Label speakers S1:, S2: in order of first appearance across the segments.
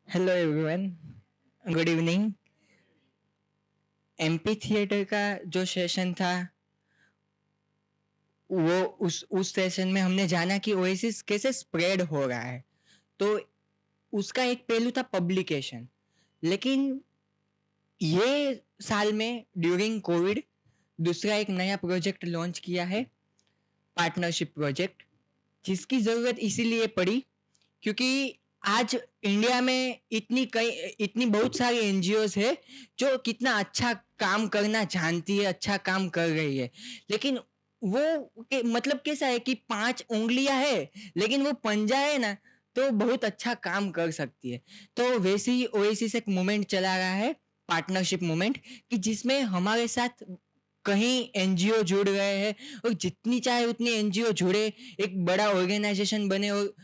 S1: Hello everyone, good evening. MP theatre का जो session था वो उस सेशन में हमने जाना कि ओएसिस कैसे स्प्रेड हो रहा है। तो उसका एक पहलू था पब्लिकेशन, लेकिन ये साल में ड्यूरिंग कोविड दूसरा एक नया प्रोजेक्ट लॉन्च किया है, पार्टनरशिप प्रोजेक्ट, जिसकी ज़रूरत इसीलिए पड़ी क्योंकि आज इंडिया में इतनी बहुत सारी एनजीओज है जो कितना अच्छा काम करना जानती है, अच्छा काम कर रही है, लेकिन मतलब कैसा है कि 5 उंगलियां है लेकिन वो पंजा है ना, तो बहुत अच्छा काम कर सकती है। तो वैसे ही ओएसिस एक मूवमेंट चला रहा है, पार्टनरशिप मूवमेंट, कि जिसमें हमारे साथ कहीं एनजीओ जुड़ रहे हैं और जितनी चाहे उतनी एनजीओ जुड़े, एक बड़ा ऑर्गेनाइजेशन बने और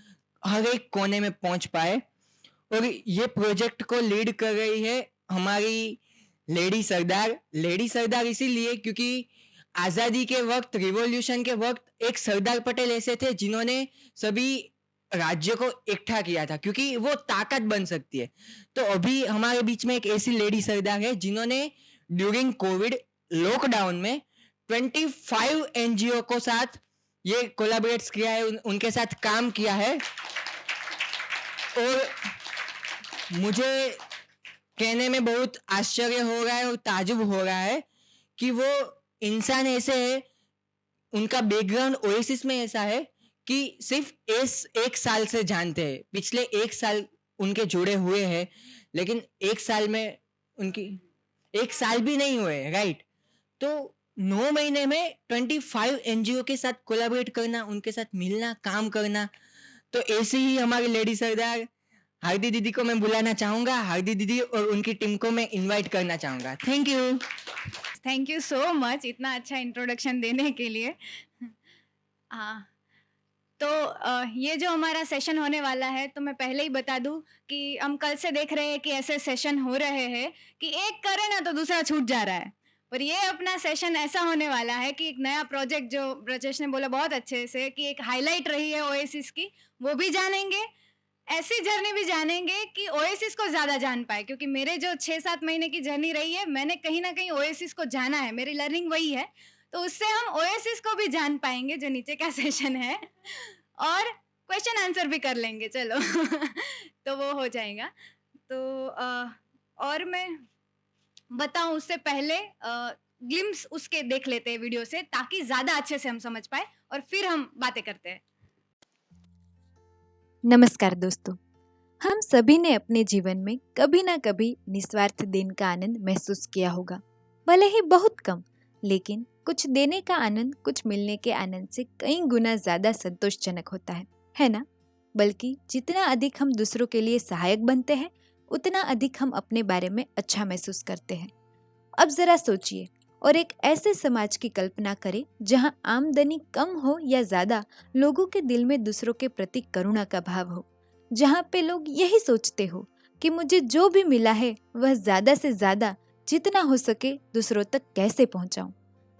S1: हर एक कोने में पहुंच पाए। और ये प्रोजेक्ट को लीड कर रही है हमारी लेडी सरदार इसीलिए क्योंकि आज़ादी के वक्त, रिवॉल्यूशन के वक्त एक सरदार पटेल ऐसे थे जिन्होंने सभी राज्य को इकट्ठा किया था क्योंकि वो ताकत बन सकती है। तो अभी हमारे बीच में एक ऐसी लेडी सरदार है जिन्होंने ड्यूरिंग कोविड लॉकडाउन में 25 एनजीओ को साथ ये कोलैबोरेट किया है, उनके साथ काम किया है। और मुझे कहने में बहुत आश्चर्य हो रहा है और ताजुब हो रहा है कि वो इंसान ऐसे है, उनका बैकग्राउंड ओएसिस में ऐसा है कि सिर्फ एक साल से जानते हैं, पिछले एक साल उनके जुड़े हुए हैं, लेकिन एक साल में उनकी एक साल भी नहीं हुए, राइट। तो 9 महीने में 25 एनजीओ के साथ कोलैबोरेट करना, उनके साथ मिलना, काम करना, तो ऐसे ही हमारी लेडी सरदार हार्दी दीदी को मैं बुलाना चाहूंगा। हार्दी दीदी और उनकी टीम को मैं इनवाइट करना चाहूंगा।
S2: थैंक यू सो मच इतना अच्छा इंट्रोडक्शन देने के लिए। हाँ, तो ये जो हमारा सेशन होने वाला है, तो मैं पहले ही बता दूं कि हम कल से देख रहे हैं कि ऐसे सेशन हो रहे हैं कि एक करे ना तो दूसरा छूट जा रहा है। पर ये अपना सेशन ऐसा होने वाला है कि एक नया प्रोजेक्ट, जो ब्रजेश ने बोला बहुत अच्छे से, कि एक हाईलाइट रही है ओएसिस की, वो भी जानेंगे। ऐसी जर्नी भी जानेंगे कि ओएसिस को ज़्यादा जान पाए, क्योंकि मेरे जो 6-7 महीने की जर्नी रही है, मैंने कहीं ना कहीं ओएसिस को जाना है, मेरी लर्निंग वही है। तो उससे हम ओएसिस को भी जान पाएंगे, जो नीचे का सेशन है, और क्वेश्चन आंसर भी कर लेंगे, चलो। तो वो हो जाएगा। तो और मैं बताऊं उससे पहले ग्लिम्स उसके देख लेते हैं वीडियो से, ताकि ज़्यादा अच्छे से हम समझ पाए और फिर हम बातें करते हैं।
S3: नमस्कार दोस्तों, हम सभी ने अपने जीवन में कभी ना कभी निस्वार्थ देने का आनंद महसूस किया होगा। भले ही बहुत कम, लेकिन कुछ देने का आनंद कुछ मिलने के आनंद से कई गुना ज्यादा संतोषजनक होता है ना? बल्कि जितना अधिक हम दूसरों के लिए सहायक बनते हैं, उतना अधिक हम अपने बारे में अच्छा महसूस करते हैं। अब जरा सोचिए और एक ऐसे समाज की कल्पना करें जहां आमदनी कम हो या ज्यादा, लोगों के दिल में दूसरों के प्रति करुणा का भाव हो, जहां पे लोग यही सोचते हो कि मुझे जो भी मिला है वह ज्यादा से ज्यादा जितना हो सके दूसरों तक कैसे पहुंचाऊं।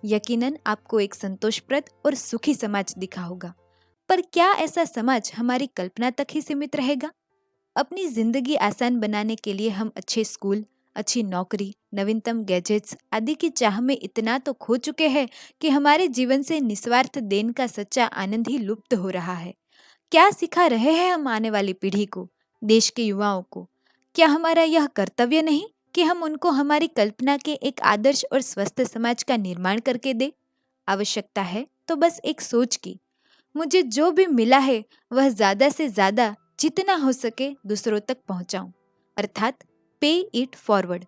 S3: यकीनन आपको एक संतोषप्रद और सुखी समाज दिखा होगा। पर क्या ऐसा समाज हमारी कल्पना तक ही सीमित रहेगा? अपनी जिंदगी आसान बनाने के लिए हम अच्छे स्कूल, अच्छी नौकरी, नवीनतम गैजेट्स आदि की चाह में इतना तो खो चुके हैं कि हमारे जीवन से निस्वार्थ देन का सच्चा आनंद ही लुप्त हो रहा है। क्या सिखा रहे हैं हम आने वाली पीढ़ी को, देश के युवाओं को? क्या हमारा यह कर्तव्य नहीं कि हम उनको हमारी कल्पना के एक आदर्श और स्वस्थ समाज का निर्माण करके दे? आवश्यकता है तो बस एक सोच की, मुझे जो भी मिला है वह ज्यादा से ज्यादा जितना हो सके दूसरों तक पहुंचाऊं, अर्थात पे इट फॉरवर्ड।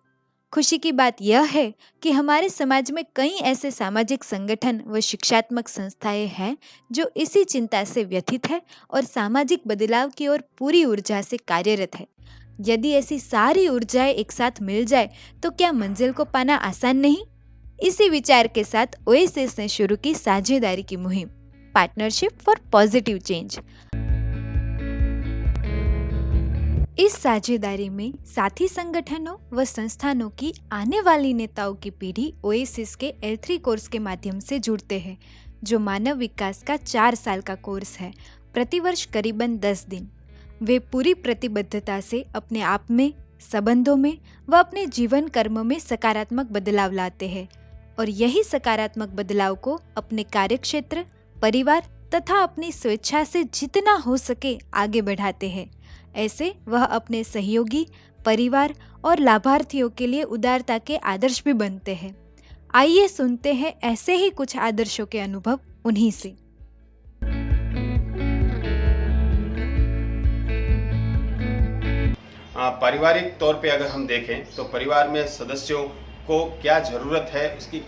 S3: खुशी की बात यह है कि हमारे समाज में कई ऐसे सामाजिक संगठन व शिक्षात्मक संस्थाएं हैं जो इसी चिंता से व्यथित है और सामाजिक बदलाव की ओर पूरी ऊर्जा से कार्यरत है। यदि ऐसी सारी ऊर्जाएं एक साथ मिल जाए तो क्या मंजिल को पाना आसान नहीं? इसी विचार के साथ ओएसिस ने शुरू की साझेदारी की मुहिम, पार्टनरशिप फॉर पॉजिटिव चेंज। इस साझेदारी में साथी संगठनों व संस्थानों की आने वाली नेताओं की पीढ़ी ओएसिस के L3 कोर्स के माध्यम से जुड़ते हैं, जो मानव विकास का 4 साल का कोर्स है, प्रतिवर्ष करीबन 10 दिन। वे पूरी प्रतिबद्धता से अपने आप में, संबंधों में व अपने जीवन कर्म में सकारात्मक बदलाव लाते हैं और यही सकारात्मक बदलाव को अपने कार्यक्षेत्र, परिवार तथा अपनी स्वेच्छा से जितना हो सके आगे बढ़ाते हैं। ऐसे वह अपने सहयोगी, परिवार और लाभार्थियों के लिए उदारता के आदर्श भी बनते हैं। आइए सुनते हैं ऐसे ही कुछ आदर्शों के अनुभव उन्हीं से।
S4: पारिवारिक तौर पे अगर हम देखें तो परिवार में सदस्यों को क्या ज़रूरत है, उसकी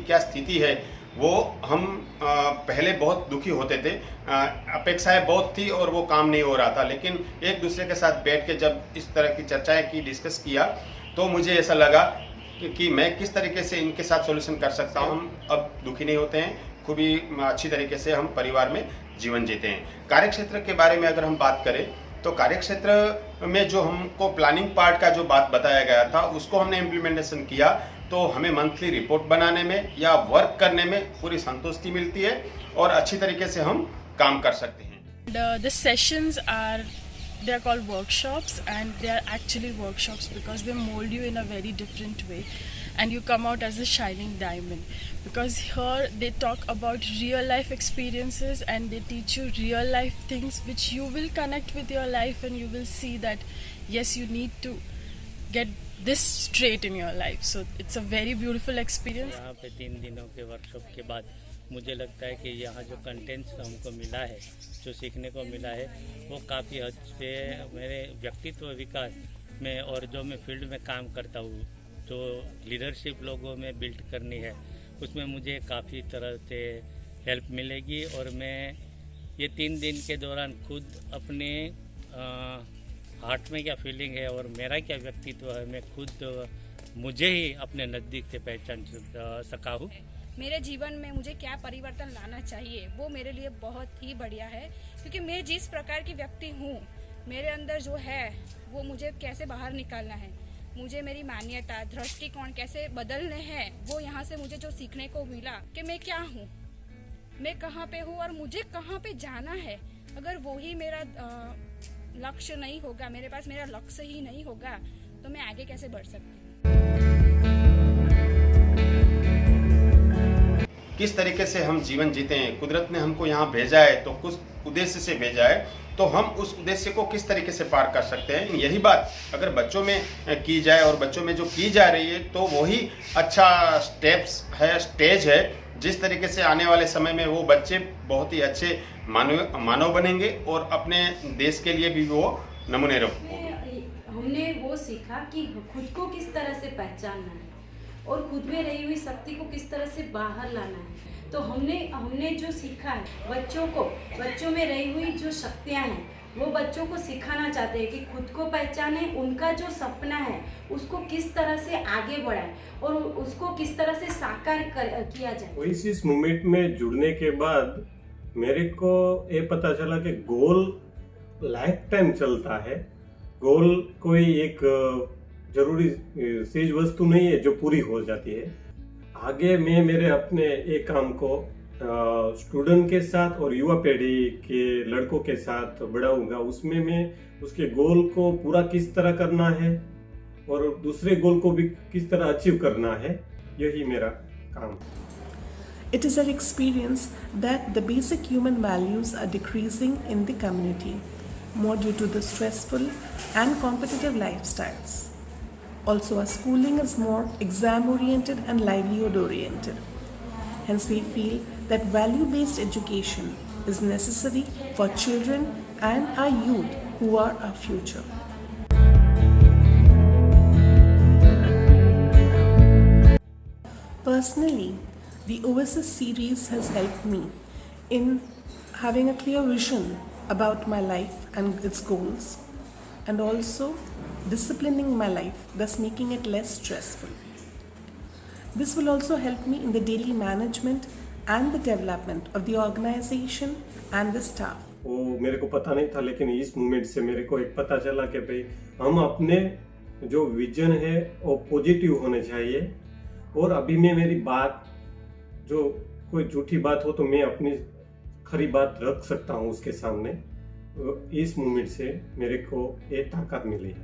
S4: क्या स्थिति है, वो हम पहले बहुत दुखी होते थे। अपेक्षाएं बहुत थी और वो काम नहीं हो रहा था, लेकिन एक दूसरे के साथ बैठ के जब इस तरह की चर्चाएं की, डिस्कस किया, तो मुझे ऐसा लगा कि मैं किस तरीके से इनके साथ सॉल्यूशन कर सकता हूँ। हम अब दुखी नहीं होते हैं, खूब ही अच्छी तरीके से हम परिवार में जीवन जीते हैं। कार्यक्षेत्र के बारे में अगर हम बात करें तो कार्यक्षेत्र में जो हमको प्लानिंग पार्ट का जो बात बताया गया था, उसको हमने इम्प्लीमेंटेशन किया, तो हमें मंथली रिपोर्ट बनाने में या वर्क करने में पूरी संतुष्टि मिलती है और अच्छी तरीके से हम काम कर सकते हैं।
S5: The sessions they are called workshops, and they are actually workshops because they mold you in a very different way and you come out as a shining diamond, because here they talk about real life experiences and they teach you real life things which you will connect with your life, and you will see that yes, you need to get this straight in your life. So it's a very beautiful experience.
S6: यहाँ पे 3 दिनों के workshop के बाद मुझे लगता है कि यहाँ जो कंटेंट्स हमको मिला है, जो सीखने को मिला है, वो काफ़ी हद से मेरे व्यक्तित्व विकास में और जो मैं फील्ड में काम करता हूँ, जो लीडरशिप लोगों में बिल्ड करनी है, उसमें मुझे काफ़ी तरह से हेल्प मिलेगी। और मैं ये 3 दिन के दौरान खुद अपने हार्ट में क्या फीलिंग है और मेरा क्या व्यक्तित्व है, मैं खुद मुझे ही अपने नज़दीक से पहचान सका हूँ।
S7: मेरे जीवन में मुझे क्या परिवर्तन लाना चाहिए, वो मेरे लिए बहुत ही बढ़िया है, क्योंकि मैं जिस प्रकार की व्यक्ति हूँ, मेरे अंदर जो है वो मुझे कैसे बाहर निकालना है, मुझे मेरी मान्यता, दृष्टिकोण कैसे बदलने हैं, वो यहाँ से मुझे जो सीखने को मिला कि मैं क्या हूँ, मैं कहाँ पे हूँ और मुझे कहाँ पे जाना है। अगर वो ही मेरा लक्ष्य नहीं होगा, मेरे पास मेरा लक्ष्य ही नहीं होगा, तो मैं आगे कैसे बढ़ सकती हूँ।
S4: किस तरीके से हम जीवन जीते हैं, कुदरत ने हमको यहाँ भेजा है तो कुछ उद्देश्य से भेजा है, तो हम उस उद्देश्य को किस तरीके से पार कर सकते हैं। यही बात अगर बच्चों में की जाए और बच्चों में जो की जा रही है, तो वही अच्छा स्टेज है, जिस तरीके से आने वाले समय में वो बच्चे बहुत ही अच्छे मानव बनेंगे और अपने देश के लिए भी वो नमूने होंगे।
S8: हमने वो सीखा कि खुद को किस तरह से पहचानना है और खुद में रही हुई शक्ति को किस तरह से बाहर लाना है। तो हमने जो सीखा है, बच्चों में रही हुई जो शक्तियाँ हैं, वो बच्चों को सिखाना चाहते हैं कि खुद को पहचाने, उनका जो सपना है उसको किस तरह से आगे बढ़ाए और उसको किस तरह से साकार किया जाए।
S9: इस मूवमेंट में जुड़ने के बाद मेरे को ये पता चला कि गोल लाइफ टाइम चलता है। गोल कोई एक जरूरी चीज वस्तु नहीं है जो पूरी हो जाती है। आगे मैं मेरे अपने एक काम को स्टूडेंट के साथ और युवा पीढ़ी के लड़कों के साथ बढ़ाऊंगा। उसमें मैं उसके गोल को पूरा किस तरह करना है और दूसरे गोल को भी किस तरह अचीव करना है, यही मेरा काम।
S5: It is an experience that the basic human values are decreasing in the community, more due to the stressful and competitive lifestyles. Also, our schooling is more exam-oriented and livelihood-oriented. Hence, we feel that value-based education is necessary for children and our youth who are our future. Personally, the Oasis series has helped me in having a clear vision about my life and its goals, and also disciplining my life, thus making it less stressful. This will also help me in the daily management and the development of the organization and the staff.
S9: वो मेरे को पता नहीं था, लेकिन इस movement से मेरे को एक पता चला कि भाई हम अपने जो विजन है वो पॉजिटिव होने चाहिए। और अभी मैं मेरी बात, जो कोई झूठी बात हो तो मैं अपनी खरी बात रख सकता हूँ उसके सामने। इस मूवमेंट से मेरे को ये ताकत मिली।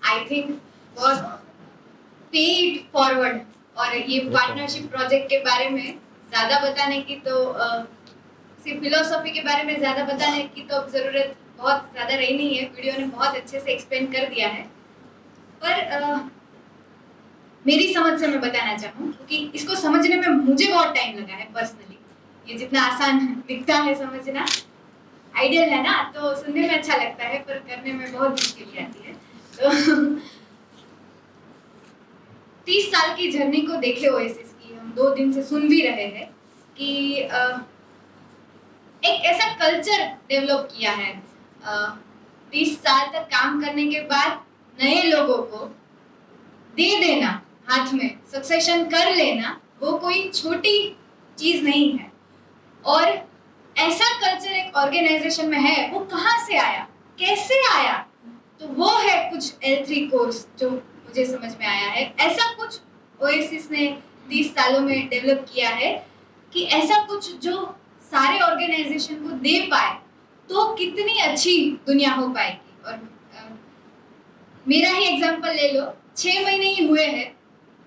S2: आई थिंक बहुत पे इट फॉरवर्ड और ये पार्टनरशिप प्रोजेक्ट के बारे में ज़्यादा बताने की तो सिर्फ फिलोसॉफी के बारे में ज़्यादा बताने की तो ज़रूरत बहुत ज़्यादा रही नहीं है। वीडियो ने बहुत अच्छे से एक्सप्लेन कर दिया है, पर मेरी समझ से मैं बताना चाहूँ क्योंकि इसको समझने में मुझे बहुत टाइम लगा है पर्सनली। ये जितना आसान दिखता है समझना, आइडियल है ना, तो सुनने में अच्छा लगता है पर करने में बहुत मुश्किल आती है। तो 30 साल की जर्नी को देखे ओएसिस की, हम 2 दिन से सुन भी रहे हैं कि एक ऐसा कल्चर डेवलप किया है। 30 साल तक काम करने के बाद नए लोगों को दे देना हाथ में, सक्सेशन कर लेना, वो कोई छोटी चीज नहीं है। और ऐसा कल्चर एक ऑर्गेनाइजेशन में है, वो कहाँ से आया, कैसे आया? तो वो है कुछ L3 कोर्स जो मुझे समझ में आया है। ऐसा कुछ ओएसिस ने 30 सालों में डेवलप किया है कि ऐसा कुछ जो सारे ऑर्गेनाइजेशन को दे पाए तो कितनी अच्छी दुनिया हो पाएगी। और मेरा ही एग्जांपल ले लो, 6 महीने ही हुए हैं,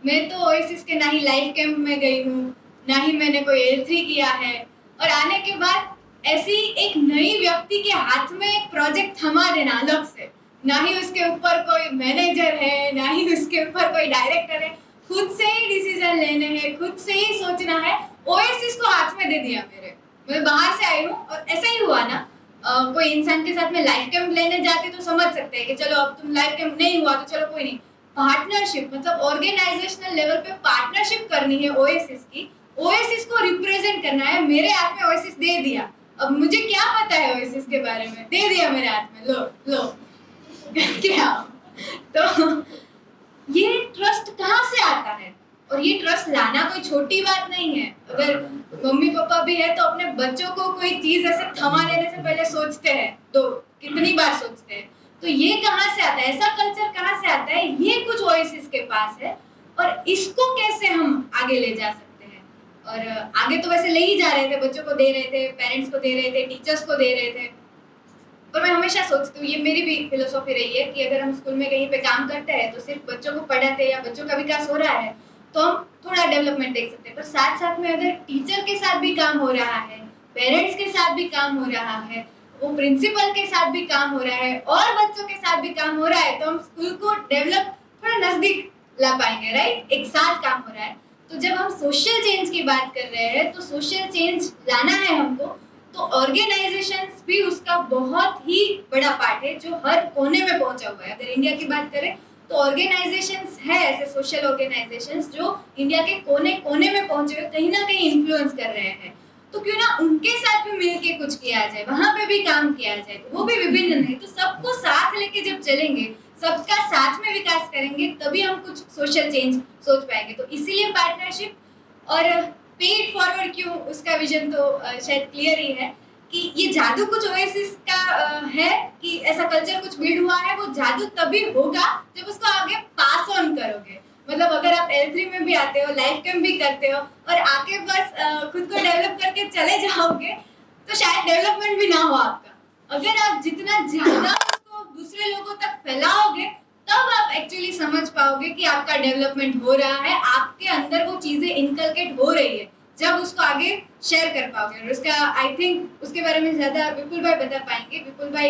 S2: मैं तो ओएसिस के ना ही लाइफ कैंप में गई हूँ, ना ही मैंने कोई L3 किया है। और आने के बाद ऐसी एक नई व्यक्ति के हाथ में एक प्रोजेक्ट थमा देना अलग से, ना ही उसके ऊपर कोई मैनेजर है, ना ही उसके ऊपर कोई डायरेक्टर है, खुद से ही डिसीजन लेने हैं, खुद से ही सोचना है। ओएसिस को हाथ में दे दिया मेरे, मैं बाहर से आई हूँ। और ऐसा ही हुआ ना, कोई इंसान के साथ में लाइफ कैंप लेने जाती तो समझ सकते हैं कि चलो अब तुम लाइफ कैंप नहीं हुआ तो चलो कोई नहीं। पार्टनरशिप मतलब ऑर्गेनाइजेशनल लेवल पे पार्टनरशिप करनी है ओएसिस की, ओएसिस को रिप्रेजेंट करना है। मेरे हाथ में ओएसिस दे दिया, अब मुझे क्या पता है ओएसिस के बारे में, दे दिया मेरे हाथ में, लो क्या। तो ये ट्रस्ट कहाँ से आता है? और ये ट्रस्ट लाना कोई छोटी बात नहीं है। अगर मम्मी पापा भी है तो अपने बच्चों को कोई चीज ऐसे थमा देने से पहले सोचते हैं, तो कितनी बार सोचते हैं। तो ये कहाँ से आता है, ऐसा कल्चर कहाँ से आता है? ये कुछ ओएसिस के पास है और इसको कैसे हम आगे ले जा सकते हैं। और आगे तो वैसे ले ही जा रहे थे, बच्चों को दे रहे थे, पेरेंट्स को दे रहे थे, टीचर्स को दे रहे थे। पर मैं हमेशा सोचती हूँ, ये मेरी भी फिलोसॉफी रही है कि अगर हम स्कूल में कहीं पे काम करते हैं तो सिर्फ बच्चों को पढ़ाते हैं या बच्चों का विकास हो रहा है तो हम थोड़ा डेवलपमेंट देख सकते हैं। पर साथ साथ में अगर टीचर के साथ भी काम हो रहा है, पेरेंट्स के साथ भी काम हो रहा है, वो प्रिंसिपल के साथ भी काम हो रहा है और बच्चों के साथ भी काम हो रहा है, तो हम स्कूल को डेवलप थोड़ा नजदीक ला पाएंगे, राइट? एक साथ काम हो रहा है। तो जब हम सोशल चेंज की बात कर रहे हैं तो सोशल चेंज लाना है हमको, तो ऑर्गेनाइजेशंस भी उसका बहुत ही बड़ा पार्ट है जो हर कोने में पहुंचा हुआ है। अगर इंडिया की बात करें तो ऑर्गेनाइजेशंस है ऐसे सोशल ऑर्गेनाइजेशंस जो इंडिया के कोने कोने में पहुंचे हुए, कहीं ना कहीं इन्फ्लुएंस कर रहे हैं। तो क्यों ना उनके साथ भी मिलके कुछ किया जाए, वहां पे भी काम किया जाए। तो वो भी विभिन्न है, तो सबको साथ लेके जब चलेंगे, सबका साथ में विकास करेंगे, तभी हम कुछ सोशल चेंज सोच पाएंगे। तो इसीलिए पार्टनरशिप और पे इट फॉरवर्ड क्यों, उसका विजन तो शायद क्लियर ही है कि ये जादू कुछ ओएसिस का है कि ऐसा कल्चर कुछ बिल्ड हुआ है। वो जादू तभी होगा जब उसको आगे पास ऑन करोगे। मतलब अगर आप L3 में भी आते हो, लाइफ कैंप भी करते हो और आके बस खुद को डेवलप करके चले जाओगे तो शायद डेवलपमेंट भी ना हो आपका। अगर आप जितना ज्यादा उसको दूसरे लोगों तक फैलाओगे तब आप एक्चुअली समझ पाओगे कि आपका डेवलपमेंट हो रहा है, आपके अंदर वो चीजें इनकलकेट हो रही है, जब उसको आगे शेयर कर पाओगे। और उसका आई थिंक उसके बारे में ज्यादा विपुल भाई बता पाएंगे। विपुल भाई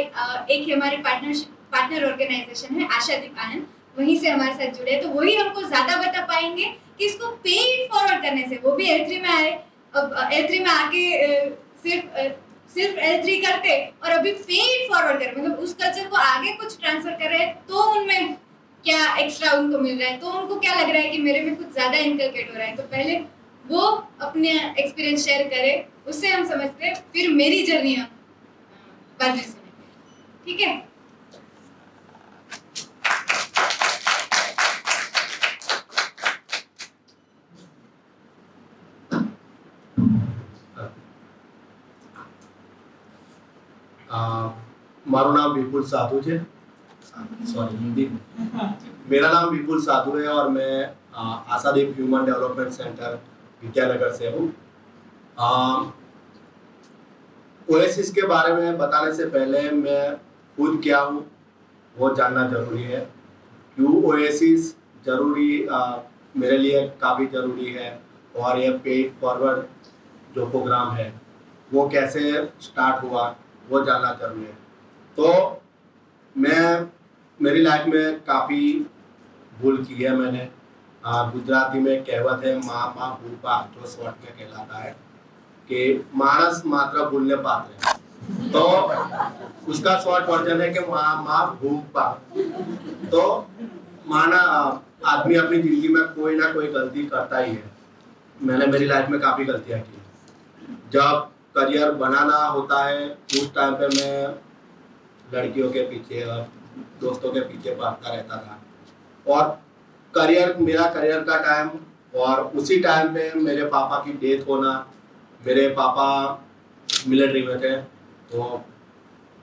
S2: एक हमारे पार्टनर ऑर्गेनाइजेशन है आशादीप आनंद, वहीं से हमारे साथ जुड़े हैं, तो वही हमको ज्यादा बता पाएंगे कि इसको पे इट फॉरवर्ड करने से, वो भी L3 में आए, अब L3 में आके सिर्फ L3 करते और अभी पे इट फॉरवर्ड कर, मतलब उस कल्चर को आगे कुछ ट्रांसफर कर रहे हैं, तो उनमें क्या एक्स्ट्रा उनको मिल रहा है, तो उनको क्या लग रहा है कि मेरे में कुछ ज़्यादा इनकलकेट हो रहा है, तो पहले वो अपने एक्सपीरियंस शेयर करे, उससे हम समझते हैं, फिर मेरी जर्नी हम बाद में सुनेंगे, ठीक है?
S10: મારું નામ વિપુલ સાધુ છે सॉरी हिंदी मेरा नाम विपुल साधु है और मैं Ashadeep human development centre Vidyanagar से हूँ। ओएसिस के बारे में बताने से पहले मैं खुद क्या हूँ वो जानना जरूरी है। क्यों ओएसिस जरूरी मेरे लिए काफ़ी ज़रूरी है और ये पेड फॉरवर्ड जो प्रोग्राम है वो कैसे स्टार्ट हुआ वो जानना जरूरी है। तो मैं मेरी लाइफ में काफ़ी भूल की है मैंने। गुजराती में कहावत है माँ माँ भूपा, जो शॉर्ट में कहलाता है कि मानस मात्र भूलने पात्र है, तो उसका शॉर्ट वर्जन है कि माँ माँ भूपा। तो माना आदमी अपनी जिंदगी में कोई ना कोई गलती करता ही है। मैंने मेरी लाइफ में काफ़ी गलतियाँ की। जब करियर बनाना होता है उस टाइम पे मैं लड़कियों के पीछे और दोस्तों के पीछे भागता रहता था और मेरा करियर का टाइम, और उसी टाइम पे मेरे पापा की डेथ होना। मेरे पापा मिलिट्री में थे तो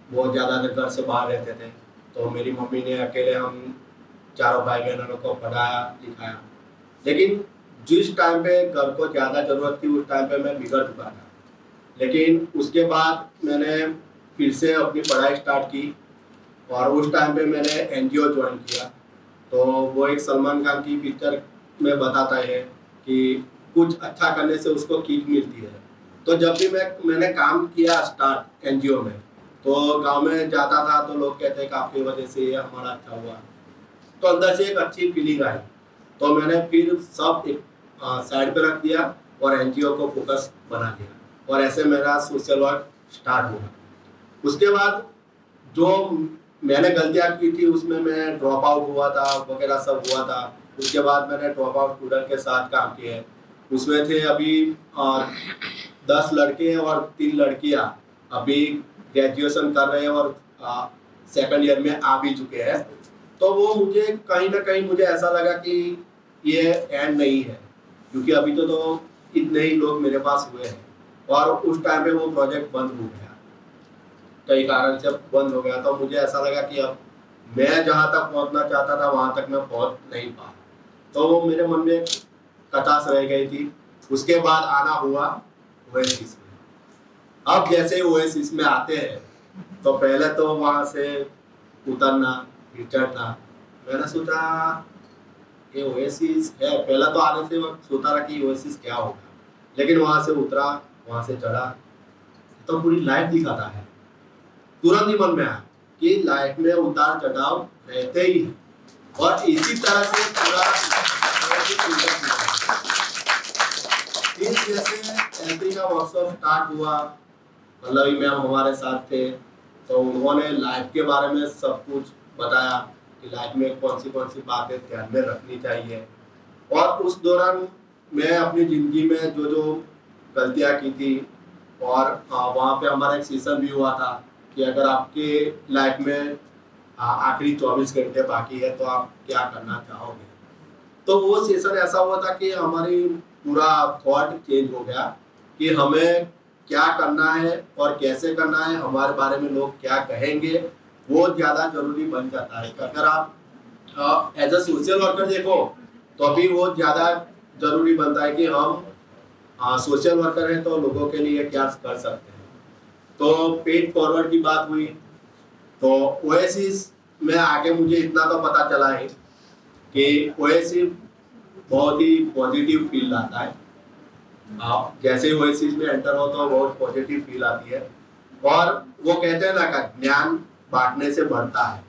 S10: बहुत ज़्यादा घर से बाहर रहते थे, तो मेरी मम्मी ने अकेले हम चारों भाई बहनों को पढ़ाया लिखाया। लेकिन जिस टाइम पे घर को ज़्यादा ज़रूरत थी उस टाइम पे मैं बिगड़ चुका था। लेकिन उसके बाद मैंने फिर से अपनी पढ़ाई स्टार्ट की और उस टाइम पे मैंने एनजीओ ज्वाइन किया। तो वो एक सलमान खान की पिक्चर में बताता है कि कुछ अच्छा करने से उसको किक मिलती है। तो जब भी मैंने काम किया स्टार्ट एनजीओ में, तो गांव में जाता था तो लोग कहते हैं कि आपकी वजह से ये हमारा अच्छा हुआ, तो अंदर से एक अच्छी फीलिंग आई। तो मैंने फिर सब एक साइड पे रख दिया और एनजीओ को फोकस बना दिया और ऐसे मेरा सोशल वर्क स्टार्ट हुआ। उसके बाद जो मैंने गलतियाँ की थी उसमें मैं ड्रॉप आउट हुआ था वगैरह सब हुआ था। उसके बाद मैंने ड्रॉप आउट स्टूडेंट के साथ काम किया है। उसमें थे अभी 10 लड़के और 3 लड़कियाँ अभी ग्रेजुएशन कर रहे हैं और सेकंड ईयर में आ भी चुके हैं। तो वो मुझे कहीं ना कहीं मुझे ऐसा लगा कि ये एंड नहीं है, क्योंकि अभी तो इतने ही लोग मेरे पास हुए हैं और उस टाइम पे वो प्रोजेक्ट बंद हो गया, कई कारण से बंद हो गया। तो मुझे ऐसा लगा कि अब मैं जहाँ तक पहुँचना चाहता था वहाँ तक मैं पहुँच नहीं पाया। तो वो मेरे मन में कचास रह गई थी। उसके बाद आना हुआ ओएसिस में। अब जैसे ओएसिस में आते हैं तो पहले तो वहाँ से उतरना फिर चढ़ना, मैंने सोचा ये ओएसिस है। पहला तो आने से वक्त सोचा रहा कि ओएसिस क्या होगा, लेकिन वहाँ से उतरा, वहाँ से चढ़ा तो पूरी लाइफ दिखाता है। तुरंत ही मन में आया कि लाइफ में उतार चढ़ाव रहते ही हैं और इसी तरह से पूरा फिर जैसे एंट्री का वर्कशॉप स्टार्ट हुआ, पल्लवी मैम हमारे साथ थे, तो उन्होंने लाइफ के बारे में सब कुछ बताया कि लाइफ में कौन सी बातें ध्यान में रखनी चाहिए। और उस दौरान मैं अपनी ज़िंदगी में जो गलतियाँ की थी, और वहाँ पे हमारा एक सेशन भी हुआ था कि अगर आपके लाइफ में आखिरी 24 घंटे बाकी है तो आप क्या करना चाहोगे। तो वो सेशन ऐसा हुआ था कि हमारी पूरा थॉट चेंज हो गया कि हमें क्या करना है और कैसे करना है, हमारे बारे में लोग क्या कहेंगे वो ज़्यादा जरूरी बन जाता है। अगर आप एज अ सोशल वर्कर देखो तो अभी वो ज़्यादा जरूरी बनता है कि हम सोशल वर्कर हैं तो लोगों के लिए क्या कर सकते हैं। तो पेड फॉरवर्ड की बात हुई तो ओएसिस में आके मुझे इतना तो पता चला है कि ओएसिस बहुत ही पॉजिटिव फील आता है। आप जैसे ओएसिस में एंटर हो तो बहुत पॉजिटिव फील आती है। और वो कहते हैं ना कि ज्ञान बांटने से बढ़ता है,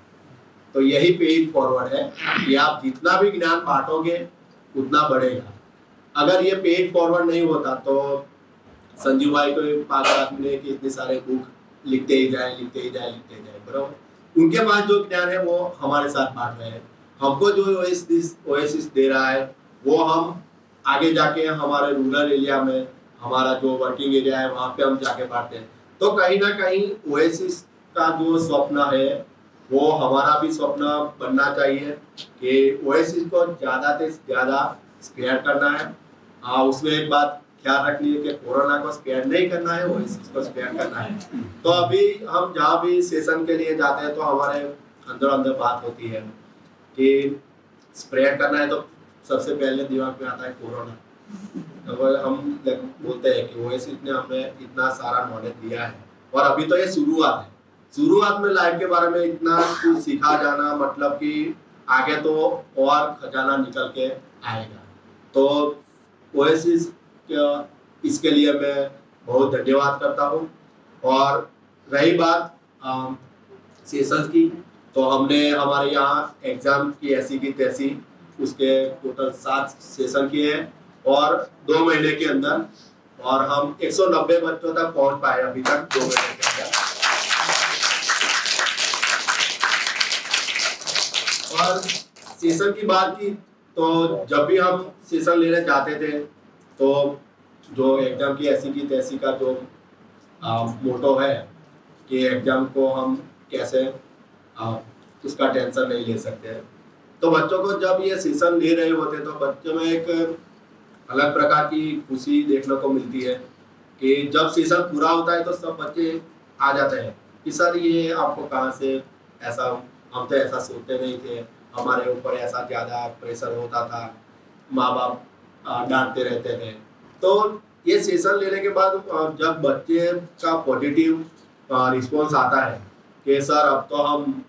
S10: तो यही पेड फॉरवर्ड है कि आप जितना भी ज्ञान बांटोगे उतना बढ़ेगा। अगर ये पेड फॉरवर्ड नहीं होता तो संजीव भाई को पागल आदमी ने कि इतने सारे बुक लिखते ही जाए बराबर। उनके पास जो ज्ञान है वो हमारे साथ बांट रहे हैं। हमको जो ओएसिस दे रहा है वो हम आगे जाके हमारे रूरल एरिया में, हमारा जो वर्किंग एरिया है वहाँ पे हम जाके बांटते हैं। तो कहीं ना कहीं ओएसिस का जो स्वप्न है वो हमारा भी स्वप्न बनना चाहिए कि ओएसिस को ज़्यादा से ज़्यादा स्प्रेड करना है। उसमें एक बात ख्याल रखनी है कि कोरोना को स्प्रेड नहीं करना है, ओएसिस को स्प्रेड करना है। तो अभी हम जहाँ भी सेशन के लिए जाते हैं तो हमारे अंदर अंदर बात होती है कि स्प्रेड करना है, तो सबसे पहले दिमाग में आता है कोरोना। तो हम बोलते हैं कि ओएसिस ने हमें इतना सारा नॉलेज दिया है और अभी तो ये शुरुआत है। शुरुआत में लाइफ के बारे में इतना कुछ सिखा जाना मतलब कि आगे तो और खजाना निकल के आएगा। तो ओएसिस इसके लिए मैं बहुत धन्यवाद करता हूँ। और रही बात सेशंस की, तो हमने हमारे यहाँ एग्जाम की ऐसी की तैसी उसके टोटल 7 सेशन किए हैं और 2 महीने के अंदर, और हम 190 बच्चों तक पहुंच पाए अभी तक 2 महीने के अंदर। और सेशन की बात की तो जब भी हम सेशन लेने जाते थे तो जो एग्जाम की ऐसी की तैसी का जो मोटो है कि एग्जाम को हम कैसे उसका टेंशन नहीं ले सकते हैं, तो बच्चों को जब ये सेशन ले रहे होते तो बच्चों में एक अलग प्रकार की खुशी देखने को मिलती है कि जब सेशन पूरा होता है तो सब बच्चे आ जाते हैं कि सर ये आपको कहाँ से ऐसा, हम तो ऐसा सोचते नहीं थे, हमारे ऊपर ऐसा ज़्यादा प्रेशर होता था, माँ बाप डांटते रहते थे। तो ये सेशन लेने के बाद जब बच्चे का पॉजिटिव रिस्पॉन्स आता है कि सर अब तो हम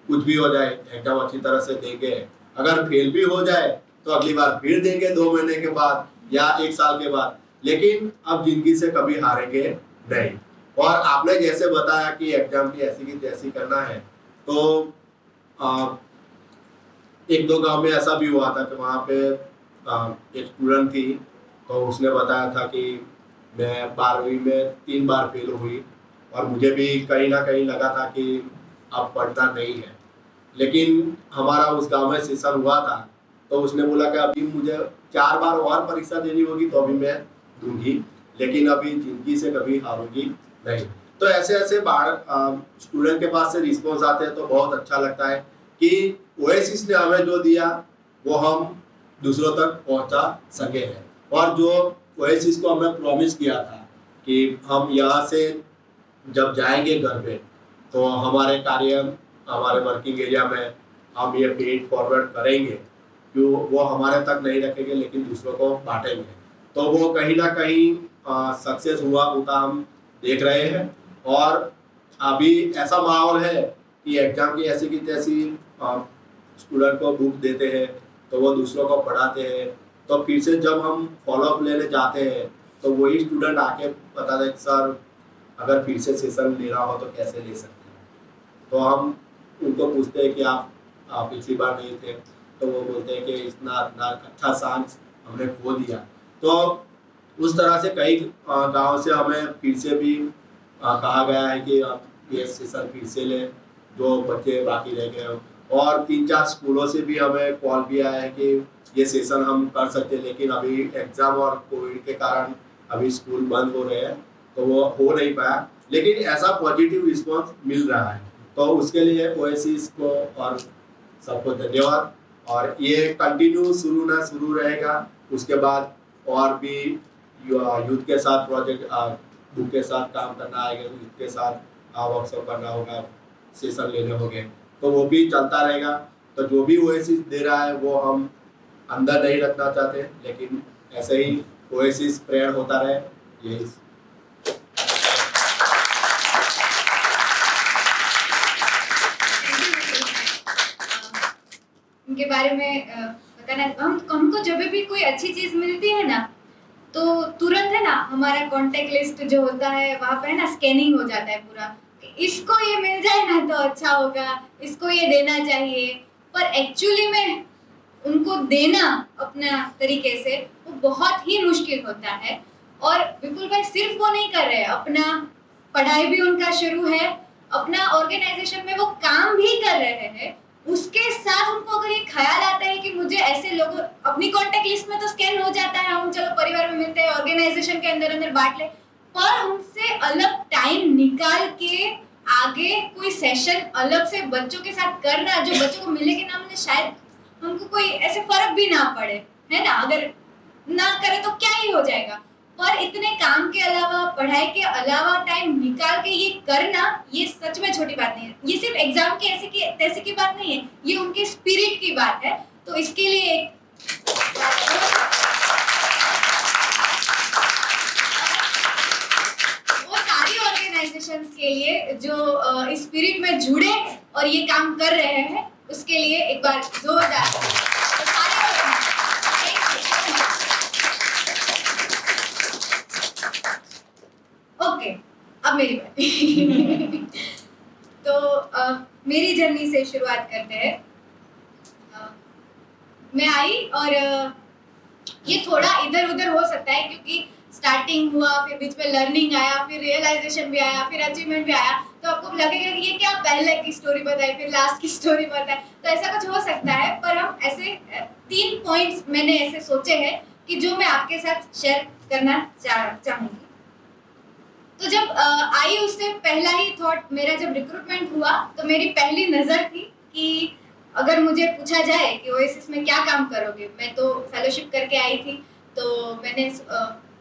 S10: कुछ भी हो जाए एग्जाम अच्छी तरह से देंगे, अगर फेल भी हो जाए तो अगली बार फिर देंगे 2 महीने के बाद या 1 साल के बाद, लेकिन अब जिंदगी से कभी हारेंगे नहीं। और आपने जैसे बताया कि एग्जाम की ऐसी की तैसी करना है, तो 1-2 गांव में ऐसा भी हुआ था कि वहाँ पे एक स्टूडेंट थी, तो उसने बताया था कि मैं 12वीं में 3 बार फेल हुई और मुझे भी कहीं ना कहीं लगा था कि अब पढ़ना नहीं है, लेकिन हमारा उस गांव में सेशन हुआ था तो उसने बोला कि अभी मुझे 4 बार और परीक्षा देनी होगी तो अभी मैं दूंगी, लेकिन अभी जिंदगी से कभी हारूंगी नहीं। तो ऐसे ऐसे बाहर स्टूडेंट के पास से रिस्पॉन्स आते हैं तो बहुत अच्छा लगता है कि ओएसिस ने हमें जो दिया वो हम दूसरों तक पहुंचा सके हैं। और जो ओएसिस को हमें प्रॉमिस किया था कि हम यहाँ से जब जाएंगे घर पे तो हमारे कार्य, हमारे वर्किंग एरिया में हम ये पेड फॉरवर्ड करेंगे, क्यों वो हमारे तक नहीं रखेंगे लेकिन दूसरों को बांटेंगे, तो वो कहीं ना कहीं सक्सेस हुआ होता हम देख रहे हैं। और अभी ऐसा माहौल है कि एग्जाम की ऐसी की तैसी स्टूडेंट को बुक देते हैं तो वो दूसरों को पढ़ाते हैं, तो फिर से जब हम फॉलोअप लेने जाते हैं तो वही स्टूडेंट आके बताते हैं सर अगर फिर से सेशन लेना हो तो कैसे ले सकते हैं। तो हम उनको पूछते हैं कि आप पिछली बार नहीं थे, तो वो बोलते हैं कि इतना अच्छा चांस हमने खो दिया। तो उस तरह से कई गांव से हमें फिर से भी कहा गया है कि आप ये सेशन फिर से लें जो बच्चे बाकी रह गए। और 3-4 स्कूलों से भी हमें कॉल भी आया है कि ये सेशन हम कर सकते हैं, लेकिन अभी एग्ज़ाम और कोविड के कारण अभी स्कूल बंद हो रहे हैं तो वो हो नहीं पाया, लेकिन ऐसा पॉजिटिव रिस्पांस मिल रहा है। तो उसके लिए ओएसिस को और सबको धन्यवाद। और ये कंटिन्यू शुरू रहेगा, उसके बाद और भी यूथ के साथ प्रोजेक्ट बुक के साथ काम करना आएगा, यूथ के साथ वर्कशॉप करना होगा, सेशन लेने होंगे, तो वो भी चलता रहेगा। तो जो भी ओएसिस दे रहा है वो हम अंदर नहीं रखना चाहते, लेकिन ऐसे ही ओएसिस स्प्रेड होता रहे, यही।
S2: उनके बारे में बताना, हमको जब भी कोई अच्छी चीज़ मिलती है ना तो तुरंत है ना हमारा कॉन्टेक्ट लिस्ट जो होता है वहाँ पे है ना स्कैनिंग हो जाता है पूरा, इसको ये मिल जाए ना तो अच्छा होगा, इसको ये देना चाहिए। पर एक्चुअली में उनको देना अपना तरीके से वो बहुत ही मुश्किल होता है। और विपुल भाई सिर्फ वो नहीं कर रहे, अपना पढ़ाई भी उनका शुरू है, अपना ऑर्गेनाइजेशन में वो काम भी कर रहे हैं, उसके साथ उनको अगर ये ख्याल आता है कि मुझे ऐसे लोग अपनी कॉन्टेक्ट लिस्ट में तो स्कैन हो जाता है, हम चलो परिवार में मिलते हैं, ऑर्गेनाइजेशन के अंदर अंदर बांट ले, पर उनसे अलग टाइम निकाल के आगे कोई सेशन अलग से बच्चों के साथ करना, जो बच्चों को मिलने के नाम में शायद हमको कोई ऐसे फर्क भी ना पड़े, है ना, अगर ना करे तो क्या ही हो जाएगा, पर इतने काम के अलावा, पढ़ाई के अलावा टाइम निकाल के ये करना, ये सच में छोटी बात नहीं है। ये सिर्फ एग्जाम के ऐसे की तैसे की बात नहीं है, ये उनके स्पिरिट की बात है। तो इसके लिए एक वो सारी ऑर्गेनाइजेशंस के लिए जो इस स्पिरिट में जुड़े और ये काम कर रहे हैं, उसके लिए एक बार जोरदार तो ओके, अब मेरी बात तो मेरी जर्नी से शुरुआत करते हैं। मैं आई और ये थोड़ा इधर उधर हो सकता है क्योंकि स्टार्टिंग हुआ, फिर बीच में लर्निंग आया, फिर रियलाइजेशन भी आया, फिर अचीवमेंट भी आया, तो आपको लगेगा कि ये क्या पहले की स्टोरी बताई फिर लास्ट की स्टोरी बताई, तो ऐसा कुछ हो सकता है। पर हम ऐसे 3 पॉइंट्स मैंने ऐसे सोचे हैं कि जो मैं आपके साथ शेयर करना चाहूँगी। तो जब आई उससे पहला ही थॉट मेरा जब रिक्रूटमेंट हुआ, तो मेरी पहली नज़र थी कि अगर मुझे पूछा जाए कि ओएसिस में क्या काम करोगे, मैं तो फेलोशिप करके आई थी, तो मैंने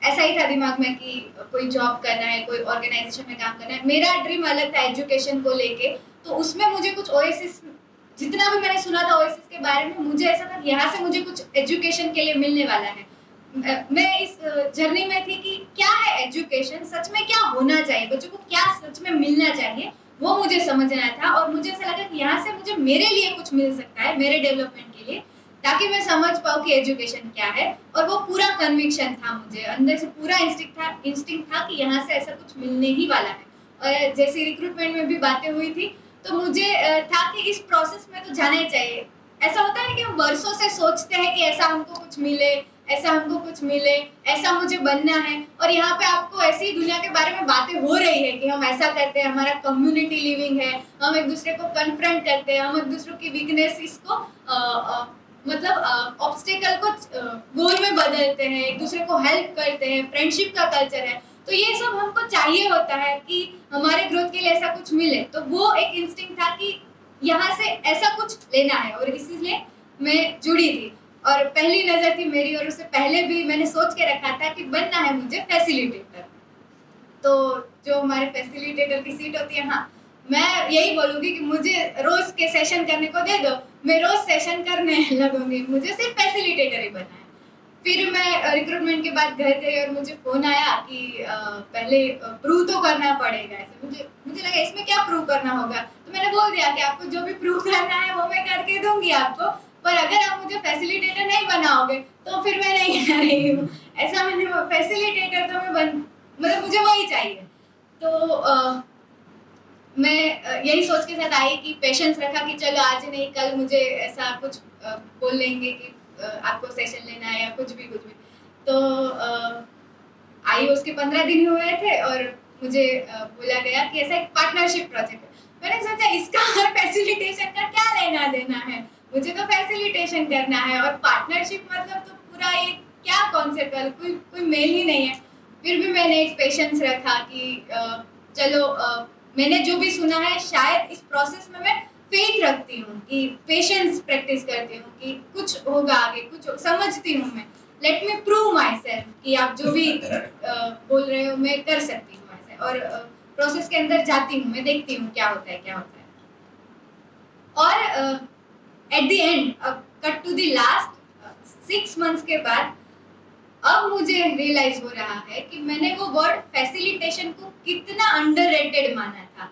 S2: ऐसा ही था दिमाग में कि कोई जॉब करना है, कोई ऑर्गेनाइजेशन में काम करना है। मेरा ड्रीम अलग था एजुकेशन को लेके, तो उसमें मुझे कुछ ओएसिस, जितना भी मैंने सुना था ओएसिस के बारे में, मुझे ऐसा था यहाँ से मुझे कुछ एजुकेशन के लिए मिलने वाला है। मैं इस जर्नी में थी कि क्या है एजुकेशन, सच में क्या होना चाहिए, बच्चों को क्या सच में मिलना चाहिए, वो मुझे समझना था। और मुझे ऐसा लगा कि यहाँ से मुझे मेरे लिए कुछ मिल सकता है, मेरे डेवलपमेंट के लिए, ताकि मैं समझ पाऊँ कि एजुकेशन क्या है। और वो पूरा कन्विक्शन था, मुझे अंदर से पूरा इंस्टिंक्ट था कि यहाँ से ऐसा कुछ मिलने ही वाला है। और जैसे रिक्रूटमेंट में भी बातें हुई थी, तो मुझे था कि इस प्रोसेस में तो जाना ही चाहिए। ऐसा होता है कि हम वर्षों से सोचते हैं कि ऐसा हमको कुछ मिले, ऐसा हमको कुछ मिले, ऐसा मुझे बनना है, और यहाँ पे आपको ऐसी दुनिया के बारे में बातें हो रही है कि हम ऐसा करते हैं, हमारा कम्युनिटी लिविंग है, हम एक दूसरे को कन्फ्रंट करते हैं, हम एक दूसरे की वीकनेस इसको मतलब ऑब्स्टेकल को गोल में बदलते हैं, एक दूसरे को हेल्प करते हैं, फ्रेंडशिप का कल्चर है। तो ये सब हमको चाहिए होता है कि हमारे ग्रोथ के लिए ऐसा कुछ मिले। तो वो एक इंस्टिंक्ट था कि यहाँ से ऐसा कुछ लेना है, और इसीलिए मैं जुड़ी थी। और पहली नज़र थी मेरी, और उससे पहले भी मैंने सोच के रखा था कि बनना है मुझे फैसिलिटेटर। तो जो हमारे फैसिलिटेटर की सीट होती है, हाँ, मैं यही बोलूँगी कि मुझे रोज़ के सेशन करने को दे दो, मैं रोज़ सेशन करने लगूंगी, मुझे सिर्फ फैसिलिटेटर ही बनना है। फिर मैं रिक्रूटमेंट के बाद घर गई और मुझे फ़ोन आया कि पहले प्रूव तो करना पड़ेगा। ऐसे मुझे लगा इसमें क्या प्रूव करना होगा, तो मैंने बोल दिया कि आपको जो भी प्रूव करना है वो मैं करके दूंगी आपको, पर अगर आप मुझे फैसिलिटेटर नहीं बनाओगे तो फिर मैं नहीं आ रही हूँ। ऐसा मैंने फैसिलिटेटर तो मैं मतलब मुझे वही चाहिए। तो मैं यही सोच के साथ आई कि पेशेंस रखा कि चलो आज नहीं कल मुझे ऐसा कुछ बोल लेंगे कि आपको सेशन लेना है या कुछ भी। तो आई उसके 15 दिन हुए थे और मुझे बोला गया कि ऐसा एक पार्टनरशिप प्रोजेक्ट है। मैंने सोचा इसका और फैसिलिटेशन का क्या लेना देना है, मुझे तो फैसिलिटेशन करना है, और पार्टनरशिप मतलब तो पूरा एक क्या कॉन्सेप्ट है, कोई मेल ही नहीं है। फिर भी मैंने एक पेशेंस रखा कि चलो मैंने जो भी सुना है शायद इस प्रोसेस में मैं फेथ रखती हूँ, कि पेशेंस प्रैक्टिस करती हूँ कि कुछ होगा आगे, कुछ समझती हूँ मैं। Let me prove my self कि आप जो भी बोल रहे हो मैं कर सकती हूँ ऐसे, और प्रोसेस के अंदर जाती हूँ, मैं देखती हूँ क्या होता है। और at the end, cut to the last 6 months के बाद अब मुझे रियलाइज हो रहा है कि मैंने वो वर्ड फैसिलिटेशन को कितना अंडररेटेड माना था,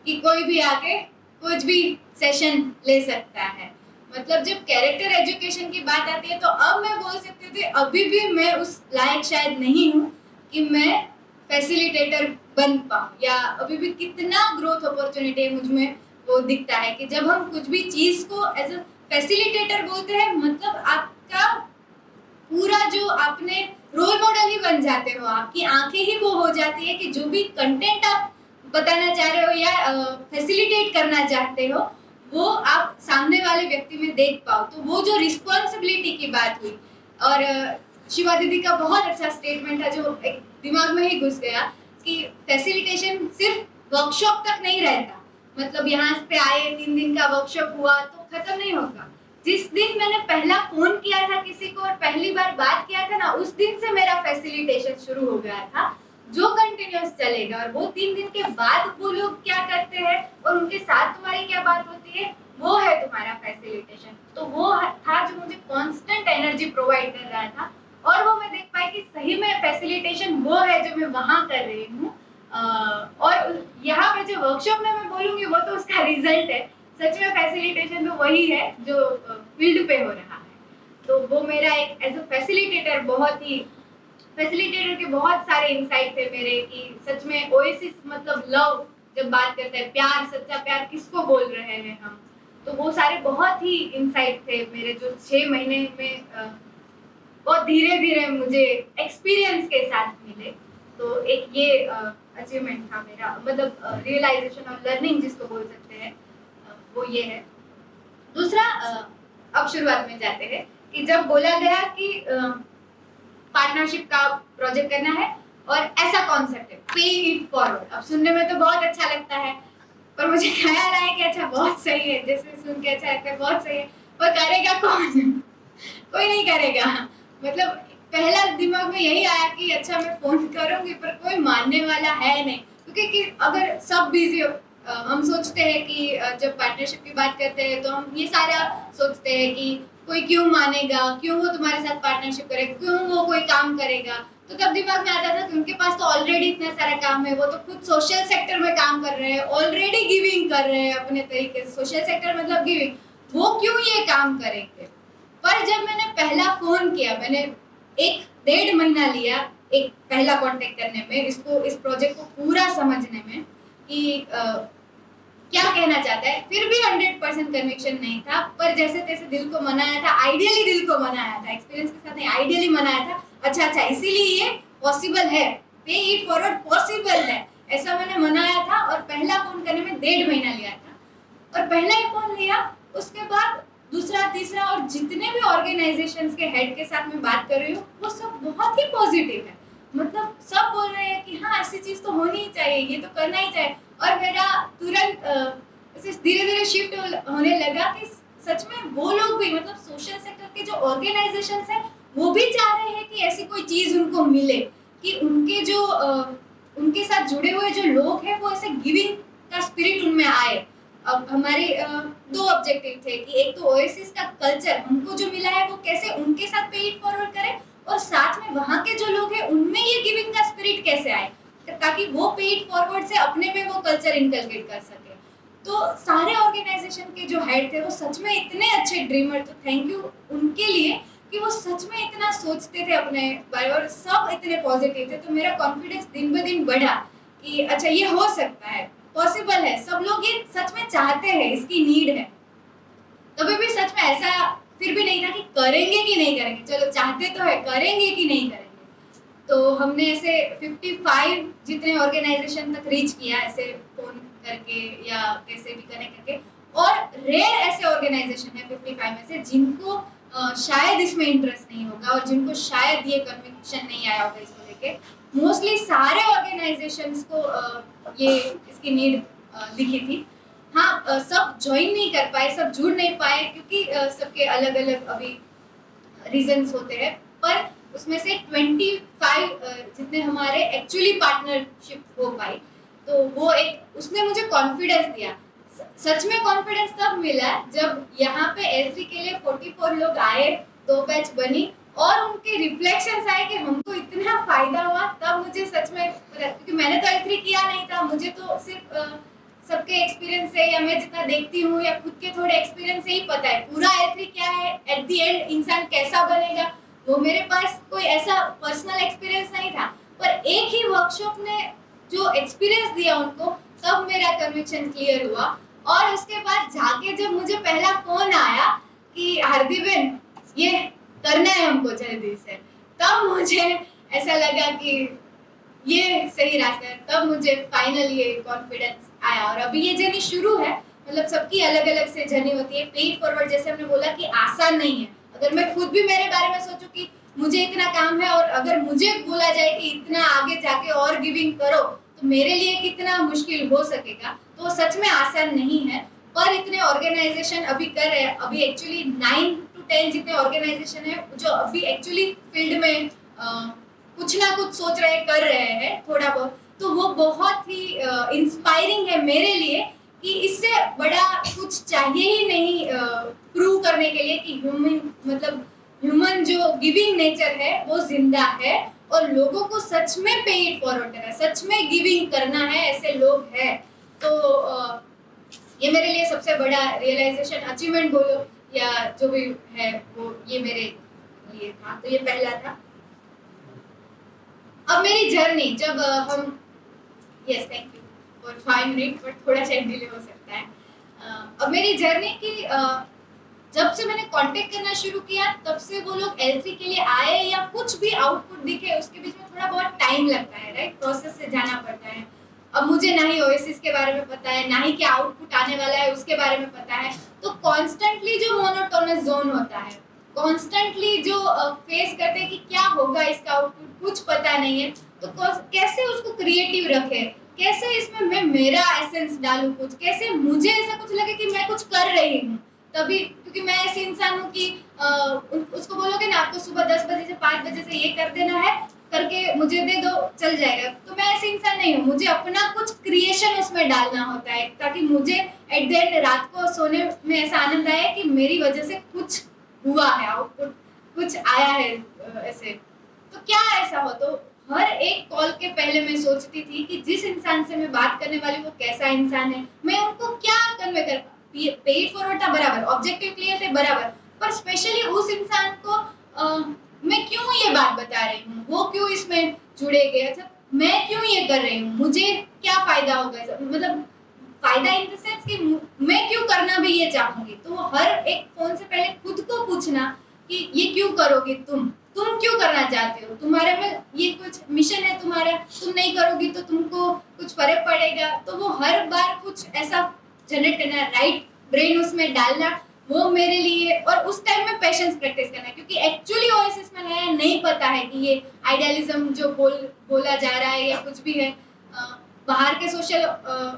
S2: कि कोई भी आके कुछ भी सेशन ले सकता है। मतलब जब कैरेक्टर एजुकेशन की बात आती है तो अब मैं बोल सकती थी अभी भी मैं उस लायक शायद नहीं हूँ कि मैं फैसिलिटेटर बन पाऊँ, या अभी भी कितना ग्रोथ अपॉर्चुनिटी मुझ में वो दिखता है कि जब हम कुछ भी चीज़ को एज अ फैसिलिटेटर बोलते हैं, मतलब आपका पूरा जो आपने रोल मॉडल ही बन जाते हो, आपकी आंखें ही वो हो जाती है कि जो भी कंटेंट आप बताना चाह रहे हो या फैसिलिटेट करना चाहते हो वो आप सामने वाले व्यक्ति में देख पाओ। तो वो जो रिस्पॉन्सिबिलिटी की बात हुई, और शिवा दीदी का बहुत अच्छा स्टेटमेंट था जो एक दिमाग में ही घुस गया कि फैसिलिटेशन सिर्फ वर्कशॉप तक नहीं रहता। मतलब यहाँ पे आए 3 दिन का वर्कशॉप हुआ तो खत्म नहीं होगा। जिस दिन मैंने पहला फोन किया था किसी को और पहली बार बात किया था ना, उस दिन से मेरा फैसिलिटेशन शुरू हो गया था, जो कंटिन्यूअस चलेगा। और वो 3 दिन के बाद वो लोग क्या करते हैं और उनके साथ तुम्हारी क्या बात होती है, वो है तुम्हारा फैसिलिटेशन। तो वो था जो मुझे कांस्टेंट एनर्जी प्रोवाइड कर रहा था, और वो मैं देख पाई कि सही में फैसिलिटेशन वो है जो मैं वहाँ कर रही हूँ। और यहाँ पे जो वर्कशॉप में मैं बोलूँगी वो तो उसका रिजल्ट है। सच में फैसिलिटेशन तो वही है जो फील्ड पे हो रहा है। तो वो मेरा एक एज अ फैसिलिटेटर फैसिलिटेटर के बहुत सारे इंसाइट थे मेरे कि सच में ओएसिस मतलब लव, जब बात करते हैं प्यार, सच्चा प्यार किसको बोल रहे हैं हम, तो वो सारे बहुत ही इंसाइट थे मेरे जो 6 महीने में बहुत धीरे धीरे मुझे एक्सपीरियंस के साथ मिले। तो एक ये अचीवमेंट था मेरा, मतलब रियलाइजेशन और लर्निंग जिसको बोल सकते हैं, वो ये है। दूसरा, अब शुरुआत में जाते हैं कि जब बोला गया कि पार्टनरशिप का प्रोजेक्ट करना है और ऐसा कॉन्सेप्ट है, पे इट फॉरवर्ड। अब सुनने में तो बहुत अच्छा लगता है, पर मुझे ख्याल आया कि अच्छा बहुत सही है, जैसे सुन के अच्छा लगता है बहुत सही है, पर करेगा कौन? कोई नहीं करेगा। मतलब पहला दिमाग में यही आया कि अच्छा मैं फोन करूंगी पर कोई मानने वाला है नहीं, क्योंकि अगर सब बिजी हो, हम सोचते हैं कि जब पार्टनरशिप की बात करते हैं तो हम ये सारा सोचते हैं कि कोई क्यों मानेगा, क्यों वो तुम्हारे साथ पार्टनरशिप करेगा, क्यों वो कोई काम करेगा। तो तब दिमाग में आता था कि उनके पास तो ऑलरेडी इतना सारा काम है, वो तो खुद सोशल सेक्टर में काम कर रहे हैं, ऑलरेडी गिविंग कर रहे हैं अपने तरीके से। सोशल सेक्टर मतलब गिविंग, वो क्यों ये काम करेंगे। पर जब मैंने पहला फोन किया, मैंने 1-1.5 महीना लिया एक पहला कांटेक्ट करने में, इस प्रोजेक्ट को पूरा समझने में कि क्या कहना चाहता है। फिर भी 100% कन्विक्शन नहीं था, पर जैसे तैसे दिल को मनाया था, आइडियली दिल को मनाया था, एक्सपीरियंस के साथ नहीं, आइडियली मनाया था। अच्छा इसीलिए ये पॉसिबल है, पे इट फॉरवर्ड पॉसिबल है, ऐसा मैंने मनाया था। और पहला फोन करने में 1.5 महीना लिया था, और पहला ही फोन लिया, उसके बाद दूसरा, तीसरा, और जितने भी ऑर्गेनाइजेशंस के हेड के साथ मैं बात कर रही हूँ वो सब बहुत ही पॉजिटिव है। मतलब सब बोल रहे हैं कि हाँ ऐसी चीज तो होनी ही चाहिए, ये तो करना ही चाहिए। और मेरा तुरंत धीरे धीरे शिफ्ट होने लगा कि सच में वो लोग भी, मतलब सोशल सेक्टर के जो ऑर्गेनाइजेशंस हैं वो भी चाह रहे हैं कि ऐसी कोई चीज उनको मिले, कि उनके जो उनके साथ जुड़े हुए जो लोग हैं वो ऐसे गिविंग का स्पिरिट उनमें आए। अब हमारे 2 ऑब्जेक्टिव थे कि एक तो ओएसिस का कल्चर हमको जो मिला है वो कैसे उनके साथ पे इट फॉरवर्ड करें, और साथ में वहाँ के जो लोग हैं उनमें ये गिविंग का स्पिरिट कैसे आए, ताकि वो पे इट फॉरवर्ड से अपने में वो कल्चर इनकलकेट कर सके। तो सारे ऑर्गेनाइजेशन के जो हेड थे वो सच में इतने अच्छे ड्रीमर, तो थैंक यू उनके लिए कि वो सच में इतना सोचते थे अपने बारे, और सब इतने पॉजिटिव थे। तो मेरा कॉन्फिडेंस दिन ब दिन बढ़ा कि अच्छा ये हो सकता है, पॉसिबल है, सब लोग ये सच में चाहते हैं, इसकी नीड है। कभी भी सच में ऐसा फिर भी नहीं था कि करेंगे कि नहीं करेंगे, चलो चाहते तो है, करेंगे कि नहीं करेंगे। तो हमने ऐसे 55 जितने ऑर्गेनाइजेशन तक रीच किया, ऐसे फोन करके या कैसे भी कनेक्ट करके। और रेयर ऐसे ऑर्गेनाइजेशन है 55 में से जिनको शायद इसमें इंटरेस्ट नहीं होगा और जिनको शायद ये कन्विक्शन नहीं आया होगा इसको लेके। मोस्टली सारे ऑर्गेनाइजेशंस को ये इसकी नीड दिखी थी। हाँ, सब ज्वाइन नहीं कर पाए, सब जुड़ नहीं पाए, क्योंकि सबके अलग अलग अभी रीजंस होते हैं। पर उसमें से 25 जितने हमारे एक्चुअली पार्टनरशिप हो पाई, तो वो एक उसने मुझे कॉन्फिडेंस दिया। सच में कॉन्फिडेंस तब मिला जब यहाँ पे L3 के लिए 44 लोग आए, 2 बैच बनी और उनके रिफ्लेक्शंस आए कि हमको इतना फायदा हुआ। तब मुझे सच में, क्योंकि मैंने तो L3 किया नहीं था, मुझे तो सिर्फ सबके एक्सपीरियंस से या मैं जितना देखती हूँ या खुद के थोड़े एक्सपीरियंस से ही पता है पूरा L3 क्या है, एट द एंड इंसान कैसा बनेगा। वो मेरे पास कोई ऐसा पर्सनल एक्सपीरियंस नहीं था, पर एक ही वर्कशॉप ने जो एक्सपीरियंस दिया उनको, तब मेरा कन्विक्शन क्लियर हुआ। और उसके बाद जाके जब मुझे पहला फोन आया कि हार्दी बहन ये करना है हमको जल्दी से, तब मुझे ऐसा लगा कि ये सही रास्ता है। तब मुझे फाइनली ये कॉन्फिडेंस आया और अभी ये जर्नी शुरू है, मतलब सबकी अलग अलग से जर्नी होती है। पेड फॉरवर्ड जैसे हमने बोला कि आसान नहीं है। अगर मैं खुद भी मेरे बारे में सोचूं कि मुझे इतना काम है और अगर मुझे बोला जाए कि इतना आगे जाके और गिविंग करो तो मेरे लिए कितना मुश्किल हो सकेगा, तो वो सच में आसान नहीं है। पर इतने ऑर्गेनाइजेशन अभी कर रहे हैं, अभी एक्चुअली 9 to 10 जितने ऑर्गेनाइजेशन है जो अभी एक्चुअली फील्ड में कुछ ना कुछ सोच रहे कर रहे हैं थोड़ा बहुत, तो वो बहुत ही इंस्पायरिंग है मेरे लिए कि इससे बड़ा कुछ चाहिए ही नहीं प्रूव करने के लिए कि ह्यूमन जो गिविंग नेचर है वो जिंदा है और लोगों को सच में पे इट फॉरवर्ड करना है, सच में गिविंग करना है, ऐसे लोग हैं। तो ये मेरे लिए सबसे बड़ा रियलाइजेशन, अचीवमेंट बोलो या जो भी है वो ये मेरे लिए था। तो ये पहला था। अब मेरी जर्नी जब हम yes thank you for 5 minute but थोड़ा शायद डिले हो सकता है। अब मेरी जर्नी की जब से मैंने कांटेक्ट करना शुरू किया तब से वो लोग L3 के लिए आए या कुछ भी आउटपुट दिखे उसके बीच में थोड़ा बहुत टाइम लगता है, राइट, प्रोसेस से जाना पड़ता है। अब मुझे ना ही ओएसिस के बारे में पता है, ना ही क्या आउटपुट आने वाला है उसके बारे में पता है, तो कॉन्स्टेंटली जो मोनोटोनस जोन होता है, कॉन्स्टेंटली जो फेस करते हैं कि क्या होगा इसका आउटपुट, कुछ पता नहीं है, तो कैसे उसको क्रिएटिव रखे, कैसे इसमें मैं मेरा एसेंस डालूं, कुछ कैसे मुझे ऐसा कुछ लगे कि मैं कुछ कर रही हूँ तभी, क्योंकि मैं ऐसे इंसान हूँ कि उसको बोलोगे ना आपको सुबह 10 बजे से 5 बजे से ये कर देना है, करके मुझे दे दो चल जाएगा, तो मैं ऐसे इंसान नहीं हूँ। मुझे अपना कुछ क्रिएशन उसमें डालना होता है ताकि मुझे एट द एंड रात को सोने में ऐसा आनंद आए कि मेरी वजह से कुछ हुआ है, आउटपुट कुछ आया है ऐसे। तो क्या ऐसा हो, तो हर एक कॉल के पहले मैं सोचती थी कि जिस इंसान से मैं बात करने वाली वो कैसा इंसान है, मैं उनको क्या कन्वे कर, पेड फॉरवर्ड था बराबर, ऑब्जेक्टिव क्लियर थे बराबर, पर स्पेशली उस इंसान को मैं क्यों ये बात बता रही हूँ, वो क्यों इसमें जुड़ेगे, अच्छा मैं क्यों ये कर रही हूँ, मुझे क्या फायदा होगा, मतलब फायदा इन द सेंस कि मैं क्यों करना भी ये चाहूंगी। तो हर एक फोन से पहले खुद को पूछना कि ये क्यों करोगी, तुम क्यों करना चाहते हो, तुम्हारे में ये कुछ मिशन है तुम्हारा, तुम नहीं करोगी तो तुमको कुछ फर्क पड़ेगा, तो वो हर बार कुछ ऐसा जनरेट करना, राइट ब्रेन उसमें डालना, वो मेरे लिए, और उस टाइम में पेशेंस प्रैक्टिस करना, क्योंकि एक्चुअली ओएसिस में नया नहीं पता है कि ये आइडियलिज्म जो बोला जा रहा है या कुछ भी है। बाहर के सोशल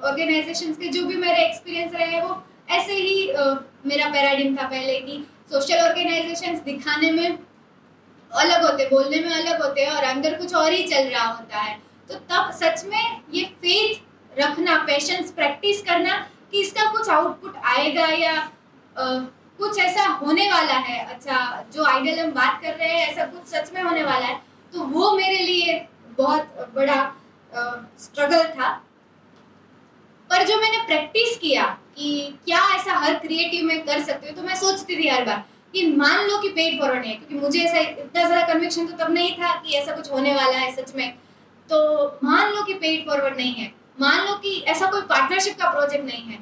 S2: ऑर्गेनाइजेशंस के जो भी मेरे एक्सपीरियंस रहे हैं वो ऐसे ही मेरा पैराडिम था पहले कि सोशल ऑर्गेनाइजेशंस दिखाने में अलग होते, बोलने में अलग होते हैं और अंदर कुछ और ही चल रहा होता है। तो तब सच में ये फेथ रखना, पेशेंस प्रैक्टिस करना कि इसका कुछ आउटपुट आएगा या कुछ ऐसा होने वाला है, अच्छा जो आइडियल हम बात कर रहे हैं ऐसा कुछ सच में होने वाला है, तो वो मेरे लिए बहुत बड़ा स्ट्रगल था। पर जो मैंने प्रैक्टिस किया कि क्या ऐसा हर क्रिएटिव में कर सकते हो, तो मैं सोचती थी हर बार कि मान लो कि पेड फॉरवर्ड है, क्योंकि मुझे ऐसा इतना ज़्यादा कन्विक्शन तो तब नहीं था कि ऐसा कुछ होने वाला है सच में, तो मान लो कि पेड फॉरवर्ड नहीं है, मान लो कि ऐसा कोई पार्टनरशिप का प्रोजेक्ट नहीं है,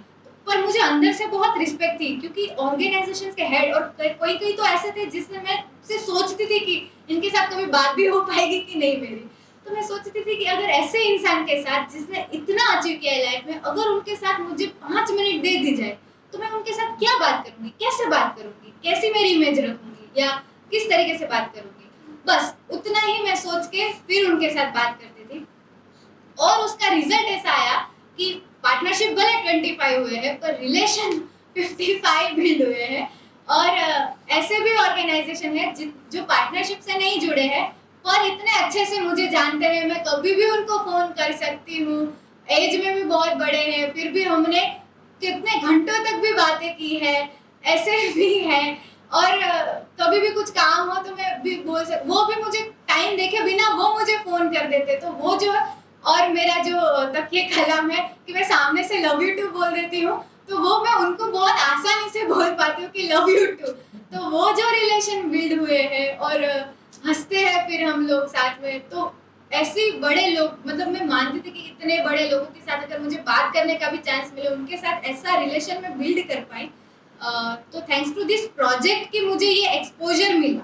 S2: पर मुझे अंदर से बहुत रिस्पेक्ट थी क्योंकि ऑर्गेनाइजेशंस के हेड और कोई तो ऐसे थे जिसने मैं सिर्फ सोचती थी कि इनके साथ कभी बात भी हो पाएगी कि नहीं मेरी, तो मैं सोचती थी कि अगर ऐसे इंसान के साथ जिसने इतना अचीव किया है लाइफ में, अगर उनके साथ मुझे 5 मिनट दे दी जाए तो मैं उनके साथ क्या बात करूंगी, कैसे बात करूंगी, कैसी मेरी इमेज रखूंगी या किस तरीके से बात करूंगी, बस उतना ही मैं सोच के फिर उनके साथ बात करती थी। और उसका रिजल्ट ऐसा आया कि पार्टनरशिप भले 25 हुए हैं पर रिलेशन 55 बिल्ड हुए हैं। और ऐसे भी ऑर्गेनाइजेशन है जो पार्टनरशिप से नहीं जुड़े हैं पर इतने अच्छे से मुझे जानते हैं, मैं कभी भी उनको फोन कर सकती हूँ, एज में भी बहुत बड़े हैं फिर भी हमने कितने घंटों तक भी बातें की है, ऐसे भी है। और कभी भी कुछ काम हो तो मैं भी बोल वो भी मुझे टाइम देखे बिना वो मुझे फोन कर देते, तो वो जो, और मेरा जो तकिए कलम है कि मैं सामने से लव यू टू बोल देती हूँ, तो वो मैं उनको बहुत आसानी से बोल पाती हूँ कि लव यू टू। तो वो जो रिलेशन बिल्ड हुए हैं और हंसते हैं फिर हम लोग साथ में, तो ऐसे बड़े लोग, मतलब मैं मानती थी कि इतने बड़े लोगों के साथ अगर मुझे बात करने का भी चांस मिले, उनके साथ ऐसा रिलेशन में बिल्ड कर पाई, तो थैंक्स टू दिस प्रोजेक्ट कि मुझे ये एक्सपोजर मिला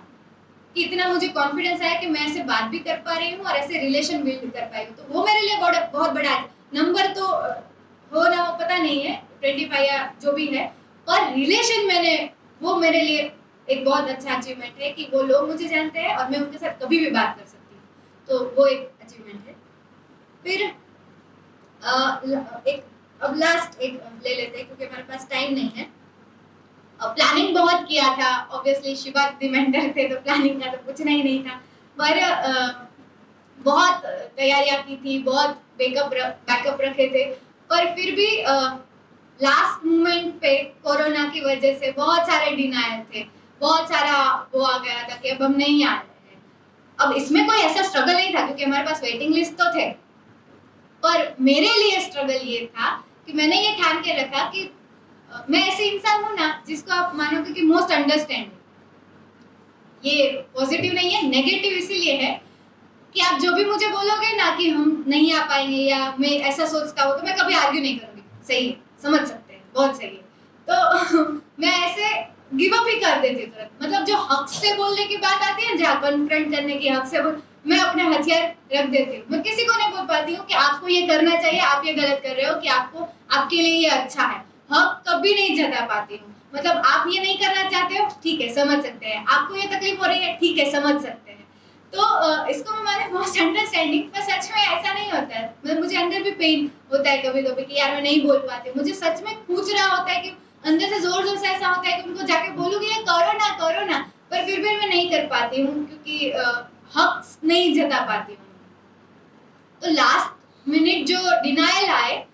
S2: कि इतना मुझे कॉन्फिडेंस आया कि मैं ऐसे बात भी कर पा रही हूँ और ऐसे रिलेशन बिल्ड कर पाई हूँ, तो वो मेरे लिए बहुत बड़ा नंबर तो हो ना हो पता नहीं है, 25 या जो भी है, पर रिलेशन वो मेरे लिए एक बहुत अच्छा अचीवमेंट है कि वो लोग मुझे जानते हैं और मैं उनके साथ कभी भी बात कर सकती हूँ, तो वो एक अचीवमेंट है। फिर अब लास्ट एक ले लेते हैं क्योंकि हमारे पास टाइम नहीं है। प्लानिंग बहुत किया था, ऑब्वियसली शिवा दीदी मेंटर थे तो प्लानिंग का तो पूछना ही नहीं था, पर बहुत तैयारियां की थी, बहुत बैकअप रखे थे, पर फिर भी लास्ट मोमेंट पे कोरोना की वजह से बहुत सारे डिनायल थे, बहुत सारा वो आ गया था कि अब हम नहीं आ रहे हैं। अब इसमें कोई ऐसा स्ट्रगल नहीं था क्योंकि हमारे पास वेटिंग लिस्ट तो थे, पर मेरे लिए स्ट्रगल ये था कि मैंने ये ठान के रखा कि मैं ऐसे इंसान हूँ ना जिसको आप मानोगे कि मोस्ट अंडरस्टैंडिंग। ये पॉजिटिव नहीं है, नेगेटिव इसीलिए है कि आप जो भी मुझे बोलोगे ना कि हम नहीं आ पाएंगे या मैं ऐसा सोचता हूँ तो मैं कभी आर्ग्यू नहीं करूँगी। सही है, समझ सकते हैं, बहुत सही है। तो मैं ऐसे गिव अप ही कर देती तुरंत। मतलब जो हक से बोलने की बात आती है, जहाँ कन्फ्रंट करने की, हक से मैं अपने हथियार रख देती हूँ। मैं किसी को नहीं बोल पाती हूँ कि आपको ये करना चाहिए, आप ये गलत कर रहे हो, कि आपको आपके लिए ये अच्छा है। हक कभी नहीं जता पाती हूँ। मतलब आप ये नहीं करना चाहते हो, ठीक है, समझ सकते हैं। आपको ये तकलीफ हो रही है, ठीक है, समझ सकते हैं। तो इसको मैं माने मोस्ट अंडरस्टैंडिंग, पर सच में ऐसा नहीं होता है। मतलब मुझे अंदर भी पेन होता है कभी कभी कि यार मैं नहीं बोल पाती हूँ। मुझे सच में पूछ रहा होता है कि अंदर से जोर जोर से ऐसा होता है कि उनको जाके बोलूँगी ये करो ना, पर फिर भी मैं नहीं कर पाती हूँ क्योंकि हक नहीं जता पाती हूँ। तो लास्ट मिनट जो डिनायल आए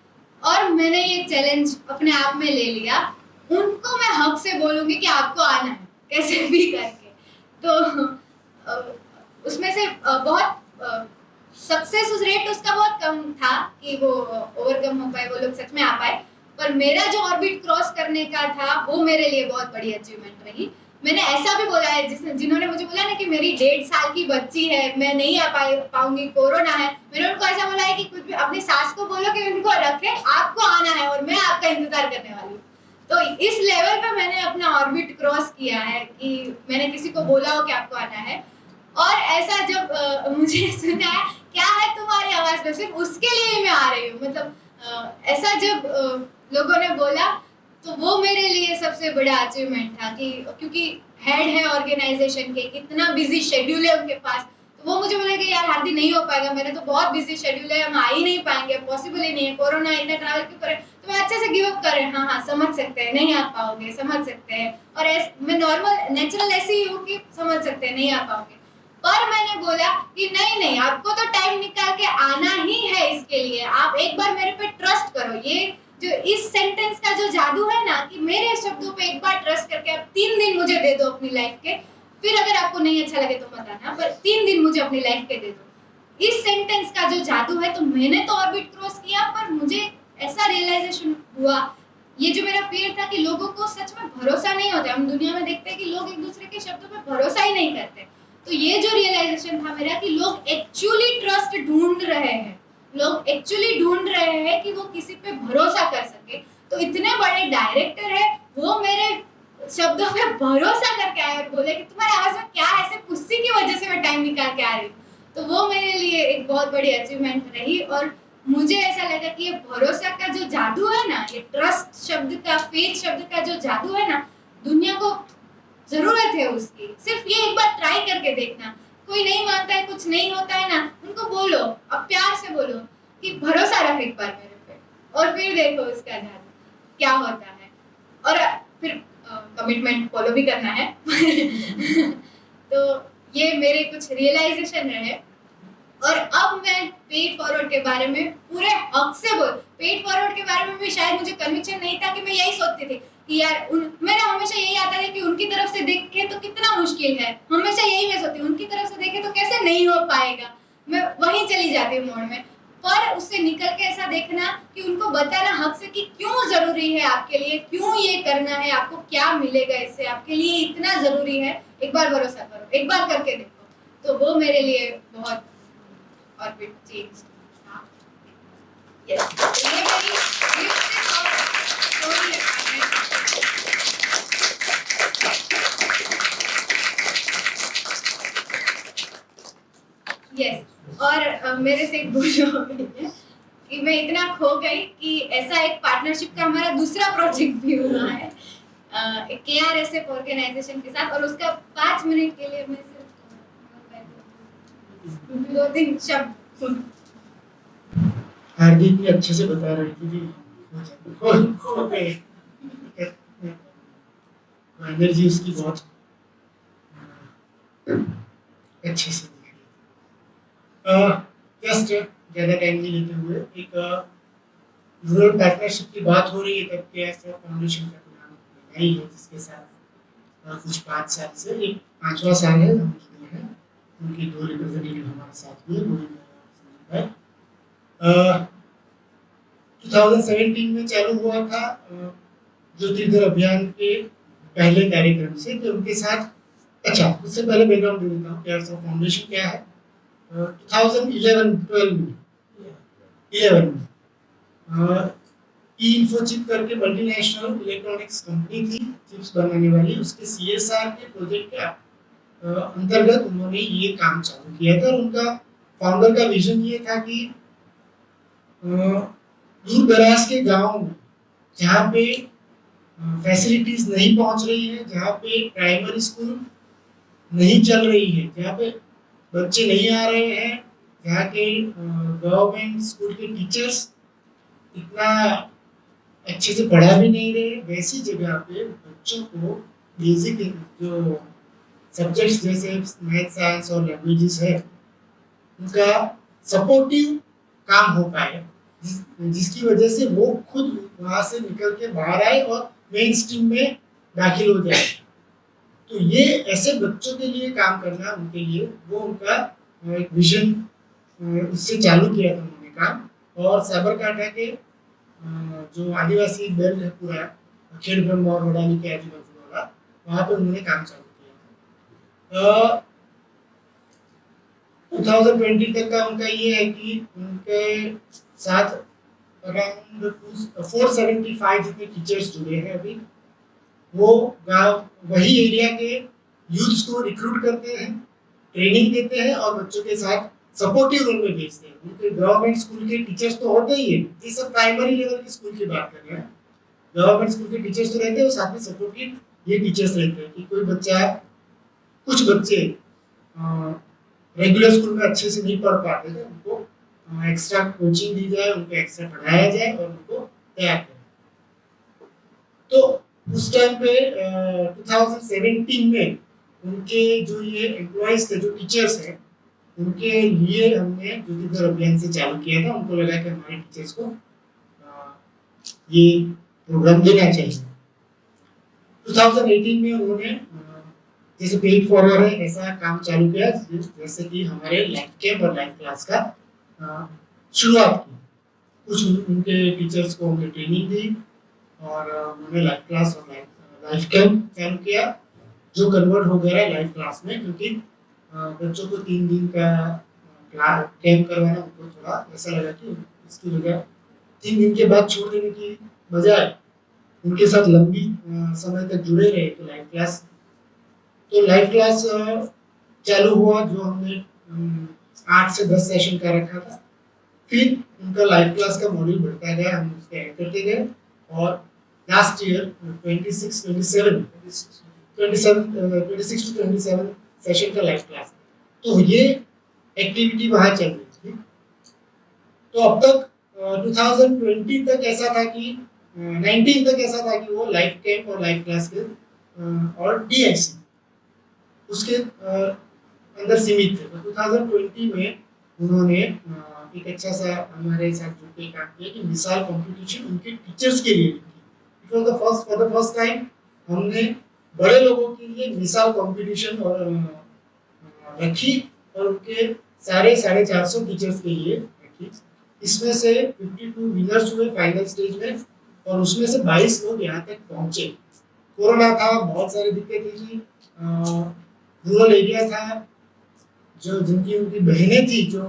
S2: और मैंने ये चैलेंज अपने आप में ले लिया, उनको मैं हक से बोलूँगी कि आपको आना है कैसे भी करके। तो उसमें से बहुत सक्सेस रेट उसका बहुत कम था कि वो ओवरकम हो पाए, वो लोग सच में आ पाए। पर मेरा जो ऑर्बिट क्रॉस करने का था वो मेरे लिए बहुत बड़ी अचीवमेंट रही। मैंने ऐसा भी बोला है जिन्होंने मुझे बोला ना कि मेरी 1.5 साल की बच्ची है, मैं नहीं आ पाऊंगी, कोरोना है, मैंने उनको ऐसा बोला है कि कुछ भी अपनी सास को बोलो कि उनको रखे, आपको आना है और मैं आपका इंतजार करने वाली हूँ। तो इस लेवल पे मैंने अपना ऑर्बिट क्रॉस किया है कि मैंने किसी को बोला हो कि आपको आना है। और ऐसा जब मुझे सुना है क्या है तुम्हारी आवाज में, सिर्फ उसके लिए मैं आ रही हूँ। मतलब ऐसा जब लोगों ने बोला तो वो मेरे लिए सबसे बड़ा अचीवमेंट था कि क्योंकि हेड है ऑर्गेनाइजेशन के, कितना बिजी शेड्यूल है उनके पास, तो वो मुझे बोले कि यार हार्दी नहीं हो पाएगा, मेरा तो बहुत बिजी शेड्यूल है, हम आ ही नहीं पाएंगे, पॉसिबल ही नहीं है, कोरोना इतना ट्रैवल क्यों करें। तो मैं अच्छे से गिव अप कर रहे हैं, हाँ समझ सकते हैं, नहीं आ पाओगे, समझ सकते हैं। और मैं नॉर्मल नेचुरल ऐसी ही हूँ कि समझ सकते हैं, नहीं आ पाओगे। पर मैंने बोला कि नहीं, आपको तो टाइम निकाल के आना ही है इसके लिए, आप एक बार मेरे पे ट्रस्ट करो। ये जो इस सेंटेंस का जो जादू है ना कि मेरे शब्दों पे एक बार ट्रस्ट करके आप 3 दिन मुझे दे दो अपनी लाइफ के, फिर अगर आपको नहीं अच्छा लगे तो मत आना, पर 3 दिन मुझे अपनी लाइफ के दे दो। इस सेंटेंस का जो जादू है, तो मैंने तो ऑर्बिट क्रॉस किया, पर मुझे ऐसा रियलाइजेशन हुआ, ये जो मेरा फियर था कि लोगों को सच में भरोसा नहीं होता। हम दुनिया में देखते हैं कि लोग एक दूसरे के शब्दों पे भरोसा ही नहीं करते। तो ये जो रियलाइजेशन था मेरा कि लोग एक्चुअली ट्रस्ट ढूंढ रहे हैं, लोग एक्चुअली ढूंढ रहे हैं कि वो किसी पे भरोसा कर सके। तो इतने बड़े डायरेक्टर है, वो मेरे शब्दों पे भरोसा करके आए और बोले कि तुम्हारी आवाज में क्या है, सिर्फ उसी की वजह से मैं टाइम निकाल के आ रही हूँ। तो वो मेरे लिए एक बहुत बड़ी अचीवमेंट रही। और मुझे ऐसा लगा कि ये भरोसा का जो जादू है ना, ये ट्रस्ट शब्द का, फेथ शब्द का जो जादू है ना, दुनिया को जरूरत है उसकी। सिर्फ ये एक बार ट्राई करके देखना। कोई नहीं मानता है, कुछ नहीं होता है ना, उनको बोलो, अब प्यार से बोलो कि भरोसा रख एक बार मेरे पे, और फिर देखो उसका जादू क्या होता है। और फिर कमिटमेंट फॉलो भी करना है। तो ये मेरे कुछ रियलाइजेशन रहे। और अब मैं पेड फॉरवर्ड के बारे में पूरे हक से बोल, पेड फॉरवर्ड के बारे में भी शायद मुझे कन्विक्शन नहीं था कि मैं यही सोचती थी कि यार मेरा हमेशा यही आता है कि उनकी तरफ से देखे तो कितना मुश्किल है, हमेशा यही मैं सोचती हूँ, उनकी तरफ से देखे तो कैसे नहीं हो पाएगा, मैं वहीं चली जाती हूँ मोड़ में। पर उससे निकल के ऐसा देखना कि उनको बताना हक से कि क्यों जरूरी है आपके लिए, क्यों ये करना है, आपको क्या मिलेगा इससे, आपके लिए इतना जरूरी है, एक बार भरोसा करो, एक बार करके देखो। तो वो मेरे लिए बहुत ऑर्बिट चेंज। यस, ये मेरी स्टोरी है। यस, और मेरे से एक भूल हो गई है कि मैं इतना खो गई कि ऐसा एक पार्टनरशिप का हमारा दूसरा प्रोजेक्ट भी हुआ है KRSF ऑर्गेनाइजेशन के साथ, और उसका 5 मिनट के लिए मैं सिर्फ 2-3 शब्द
S11: हार्दिक भी अच्छे से बता रही थी कि एनर्जी उसकी बहुत अच्छे से दिख रही थी। जस्ट ज़्यादा टाइम नहीं लेते हुए एक रूरल पार्टनरशिप की बात हो रही है, तब KRSF फाउंडेशन का नाम नहीं है, जिसके साथ कुछ 5 साल से, एक 5वां साल है हम जुड़े हैं। उनके 2 रिप्रेजेंटेटिव हमारे साथ भी है। 2017 में चालू हुआ था ज्योतिर्धर अभियान के पहले कार्यक्रम से, कि उनके साथ, अच्छा उससे पहले बैकग्राउंड दे देता हूँ KRSF फाउंडेशन क्या है। 2011-12 में इन्फोचिप करके मल्टीनेशनल इलेक्ट्रॉनिक्स कंपनी थी चिप्स बनाने वाली, उसके CSR के प्रोजेक्ट के अंतर्गत उन्होंने ये काम चालू किया था। और उनका फाउंडर का विजन ये था कि दूर दराज के गांव में जहाँ पे फैसिलिटीज नहीं पहुंच रही है, जहाँ पे प्राइमरी स्कूल नहीं चल रही है, जहाँ पे बच्चे नहीं आ रहे हैं, जहाँ के गवर्नमेंट स्कूल के टीचर्स इतना अच्छे से पढ़ा भी नहीं रहे, वैसी जगह पे बच्चों को बेसिक जो सब्जेक्ट्स जैसे मैथ, साइंस और लैंग्वेजेस है, उनका सपोर्टिव काम हो पाए, जिसकी वजह से वो खुद वहाँ से निकल के बाहर आए और मेन स्ट्रीम में दाखिल हो जाए। तो ये ऐसे बच्चों के लिए काम करना, उनके लिए वो उनका एक विजन, उससे चालू किया था उन्होंने काम। और साबरकांठा के जो आदिवासी बेल्ट है पूरा खेड़ ब्रह्म और वडाली के आजू बाजू वाला, वहाँ पे उन्होंने काम चालू किया था। 2020 तक का उनका ये है कि उनके साथ अराउंड 475 जितने टीचर्स जुड़े हैं अभी। वो गांव वही एरिया के यूथ्स को रिक्रूट करते हैं, ट्रेनिंग देते हैं और बच्चों के साथ सपोर्टिव रोल में भेजते हैं। उनके गवर्नमेंट स्कूल के टीचर्स तो होते ही है, ये सब प्राइमरी लेवल की स्कूल की बात कर रहे हैं। गवर्नमेंट स्कूल के टीचर्स तो रहते हैं और साथ में सपोर्टिव ये टीचर्स रहते हैं कि कोई बच्चा, कुछ बच्चे रेगुलर स्कूल में अच्छे से नहीं पढ़ पाते थे, उनको एक्स्ट्रा कोचिंग दी जाए, उनको एक्स्ट्रा पढ़ाया जाए और उनको तैयार करें। तो उस टाइम पे 2017 में उनके जो ये एम्प्लॉयज थे, जो टीचर्स हैं, उनके लिए हमने ज्योतिर्धर अभियान से चालू किया था। उनको लगा कि हमारे टीचर्स को ये प्रोग्राम देना चाहिए। 2018 में उन्होंने जैसे पेड फॉरवर्ड है ऐसा काम चालू किया, जैसे कि हमारे लाइफ कैंप और लाइफ क्लास का शुरुआत की। कुछ उनके टीचर्स को हमने ट्रेनिंग दी और उन्होंने लाइफ क्लास और लाइफ कैंप चालू किया, जो कन्वर्ट हो गया लाइफ क्लास में, क्योंकि बच्चों को 3 दिन का कैंप करवाना उनको थोड़ा ऐसा लगा कि इसकी जगह 3 दिन के बाद छोड़ देने की बजाय उनके साथ लंबी समय तक जुड़े रहे। तो लाइफ क्लास चालू हुआ, जो हमने 8 से 10 सेशन का रखा था। फिर उनका लाइफ क्लास का मॉड्यूल बढ़ता गया, हम उसके ऐड करते गए और लास्ट ईयर 26 टू 27 सेशन का लाइफ क्लास। तो ये एक्टिविटी वहाँ चल रही थी। तो अब तक 2020 तक ऐसा था कि 19 तक ऐसा था कि वो लाइफ कैंप और लाइफ क्लास के और DXC उसके अंदर सीमित थे। तो 2020 में उन्होंने एक अच्छा सा हमारे साथ जुड़ के काम किया कि मिसाल कंपटीशन उनके टीचर्स के लिए it was for the first time हमने बड़े लोगों के लिए मिसाल कंपटीशन और रखी और उनके सारे 450 टीचर्स के लिए रखी। इसमें से 52 विनर्स हुए फाइनल स्टेज में और उसमें से 22 लोग यहाँ तक पहुँचे। कोरोना था, बहुत सारी दिक्कतें थी, रूरल एरिया था, जो जिनकी उनकी बहनें थी जो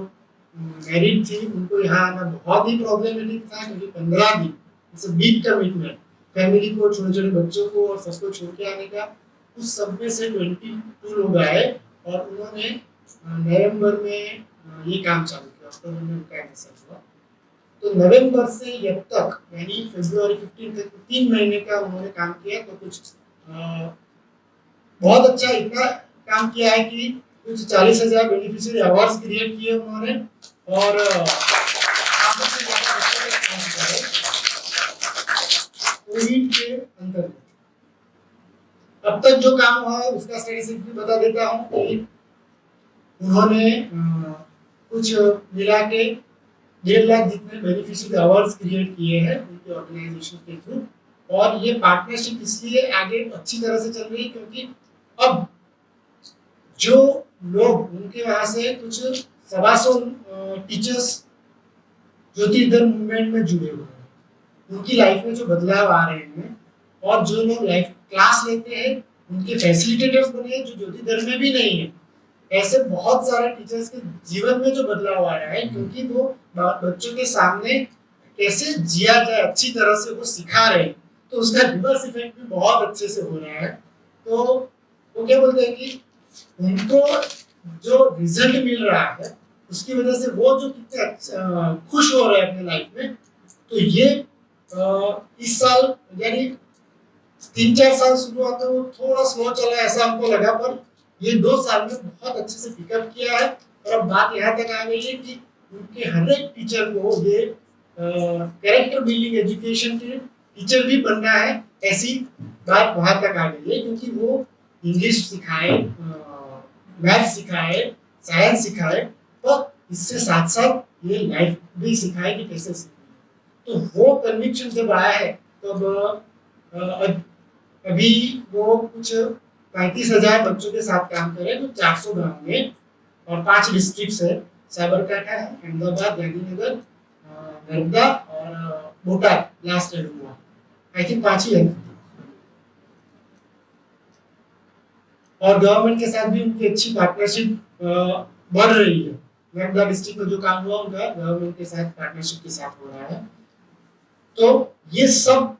S11: मैरिड थी, उनको यहाँ आना बहुत ही प्रॉब्लमेटिक था, क्योंकि 15 दिन it's a big commitment, family को, छोटे छोटे बच्चों को और सबको छोड़ के आने का। उस सब में से 22 लोग आए और उन्होंने नवंबर में ये काम चालू किया, अक्टूबर में उनका एडमिशन हुआ तो नवंबर से अब तक यानी फरवरी 15 तक 3 महीने का उन्होंने काम किया। तो कुछ बहुत अच्छा इतना काम किया है कि कुछ 40,000 बेनिफिशियरी अवार्ड्स क्रिएट किए उन्होंने और काफी से ज्यादा बच्चों ने काम किया है कोविड के अंतर्गत। अब तक जो काम हुआ है उसका स्टैटिस्टिक्स भी बता देता हूँ कि उन्होंने कुछ मिला के 1.5 लाख जितने बेनिफिशियरी अवार्ड्स क्रिएट किए हैं उनके ऑर्गेनाइजेशन के थ्रू। और ये पार्टनरशिप इसलिए आगे अच्छी तरह से चल रही है क्योंकि अब जो लोग उनके वहां से कुछ 125 टीचर्स ज्योति धर्म मूवमेंट में जुड़े हुए हैं, उनकी लाइफ में जो बदलाव आ रहे हैं और जो लोग लाइफ क्लास लेते हैं उनके फैसिलिटेटर्स बने हैं जो ज्योति धर्म में भी नहीं है। ऐसे बहुत सारे टीचर्स के जीवन में जो बदलाव आ रहा है क्योंकि वो बच्चों के सामने कैसे जिया जाए अच्छी तरह से वो सिखा रहे हैं, तो उसका रिवर्स इफेक्ट भी बहुत अच्छे से हो रहा है। तो वो क्या बोलते हैं कि उनको जो रिजल्ट मिल रहा है उसकी वजह से वो जो कितने खुश हो रहे हैं अपने लाइफ में। तो ये इस साल यानी 3-4 साल शुरू होते वो थोड़ा स्लो चला ऐसा हमको लगा, पर ये 2 साल में बहुत अच्छे से पिकअप किया है। और अब बात यहाँ तक आ गई है कि उनके हर एक टीचर को ये कैरेक्टर बिल्डिंग एजुकेशन के टीचर भी बनना है, ऐसी बात वहां तक आ गई है क्योंकि वो इंग्लिश सिखाए, मैथ सिखाए, साइंस सिखाए, और इससे साथ साथ ये लाइफ भी सिखाए कि कैसे सीखना। तो वो कन्विक्शन जब आया है तब अभी वो कुछ 35,000 बच्चों के साथ काम करे तो 400 गाँव में और 5 डिस्ट्रिक्ट है, साबरकाठा है, अहमदाबाद, गांधीनगर, नर्मदा और बोटाद लास्ट ईयर हुआ। आई थिंक 5 ही है। और गवर्नमेंट के साथ भी उनकी अच्छी पार्टनरशिप बढ़ रही है। नर्मदा डिस्ट्रिक्ट में जो काम हुआ उनका गवर्नमेंट के साथ पार्टनरशिप के साथ हो रहा है। तो ये सब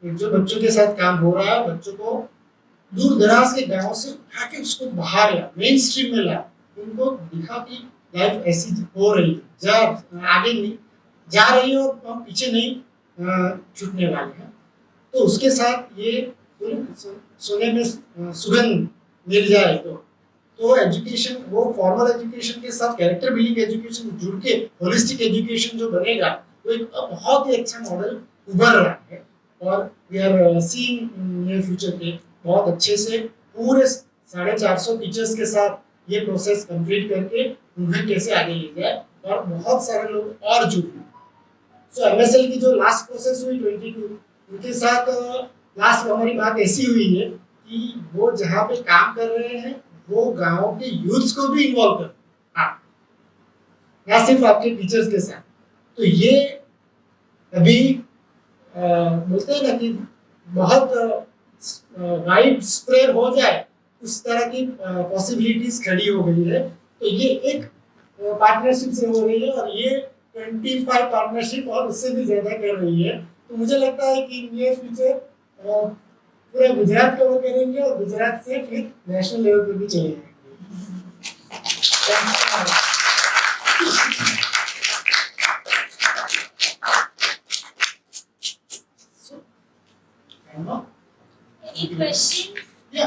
S11: जो बच्चों के साथ काम हो रहा है, बच्चों को दूर दराज के गांव से उठा के उसको बाहर ला, मेन स्ट्रीम में ला, उनको दिखा कि लाइफ ऐसी हो रही है, आगे नहीं जा रही है और हम पीछे नहीं छूटने वाले हैं। तो उसके साथ ये सोने में सुगंध मिल जाए तो एजुकेशन, वो फॉर्मल एजुकेशन के साथ कैरेक्टर बिल्डिंग एजुकेशन जुड़ के होलिस्टिक एजुकेशन जो बनेगा वो एक बहुत ही अच्छा मॉडल उभर रहा है। और we are seeing near future के बहुत अच्छे से पूरे 450 टीचर्स के साथ ये प्रोसेस कंप्लीट करके उन्हें कैसे आगे ले जाए और बहुत सारे लोग और जुड़े। सो एमएसएल की जो लास्ट प्रोसेस हुई 22, उनके साथ लास्ट हमारी बात ऐसी हुई है कि वो जहाँ पे काम कर रहे हैं वो गाँव के यूथ्स को भी इन्वॉल्व कर, हाँ, ना सिर्फ आपके टीचर्स के साथ। तो ये अभी बोलते हैं ना कि बहुत वाइड स्प्रेड हो जाए उस तरह की पॉसिबिलिटीज खड़ी हो गई है। तो ये एक पार्टनरशिप से हो रही है और ये 25 पार्टनरशिप और उससे भी ज्यादा कर रही है। तो मुझे लगता है कि नियर फ्यूचर पूरा गुजरात कवर करेंगे और गुजरात से फिर नेशनल लेवल पे भी चले जाएंगे।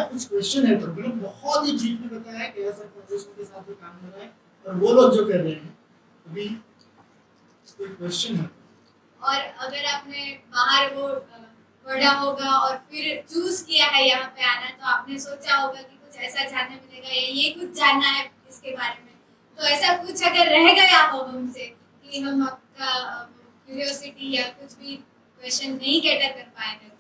S11: कुछ क्वेश्चन है तो मैंने बहुत ही ब्रीफ में बताया है कैसा फाउंडेशन के साथ जो काम हो रहा है और वो लोग जो कर रहे हैं। अभी कोई क्वेश्चन है?
S2: और अगर आपने बाहर वो पढ़ा होगा और फिर चूज किया है यहाँ पे आना, तो आपने सोचा होगा कि कुछ ऐसा जानने मिलेगा या ये कुछ जानना है इसके बारे में। तो ऐसा कुछ अगर रह गया हो हमसे कि हम आपका क्यूरियोसिटी या कुछ भी क्वेश्चन नहीं कैटर कर पाए हैं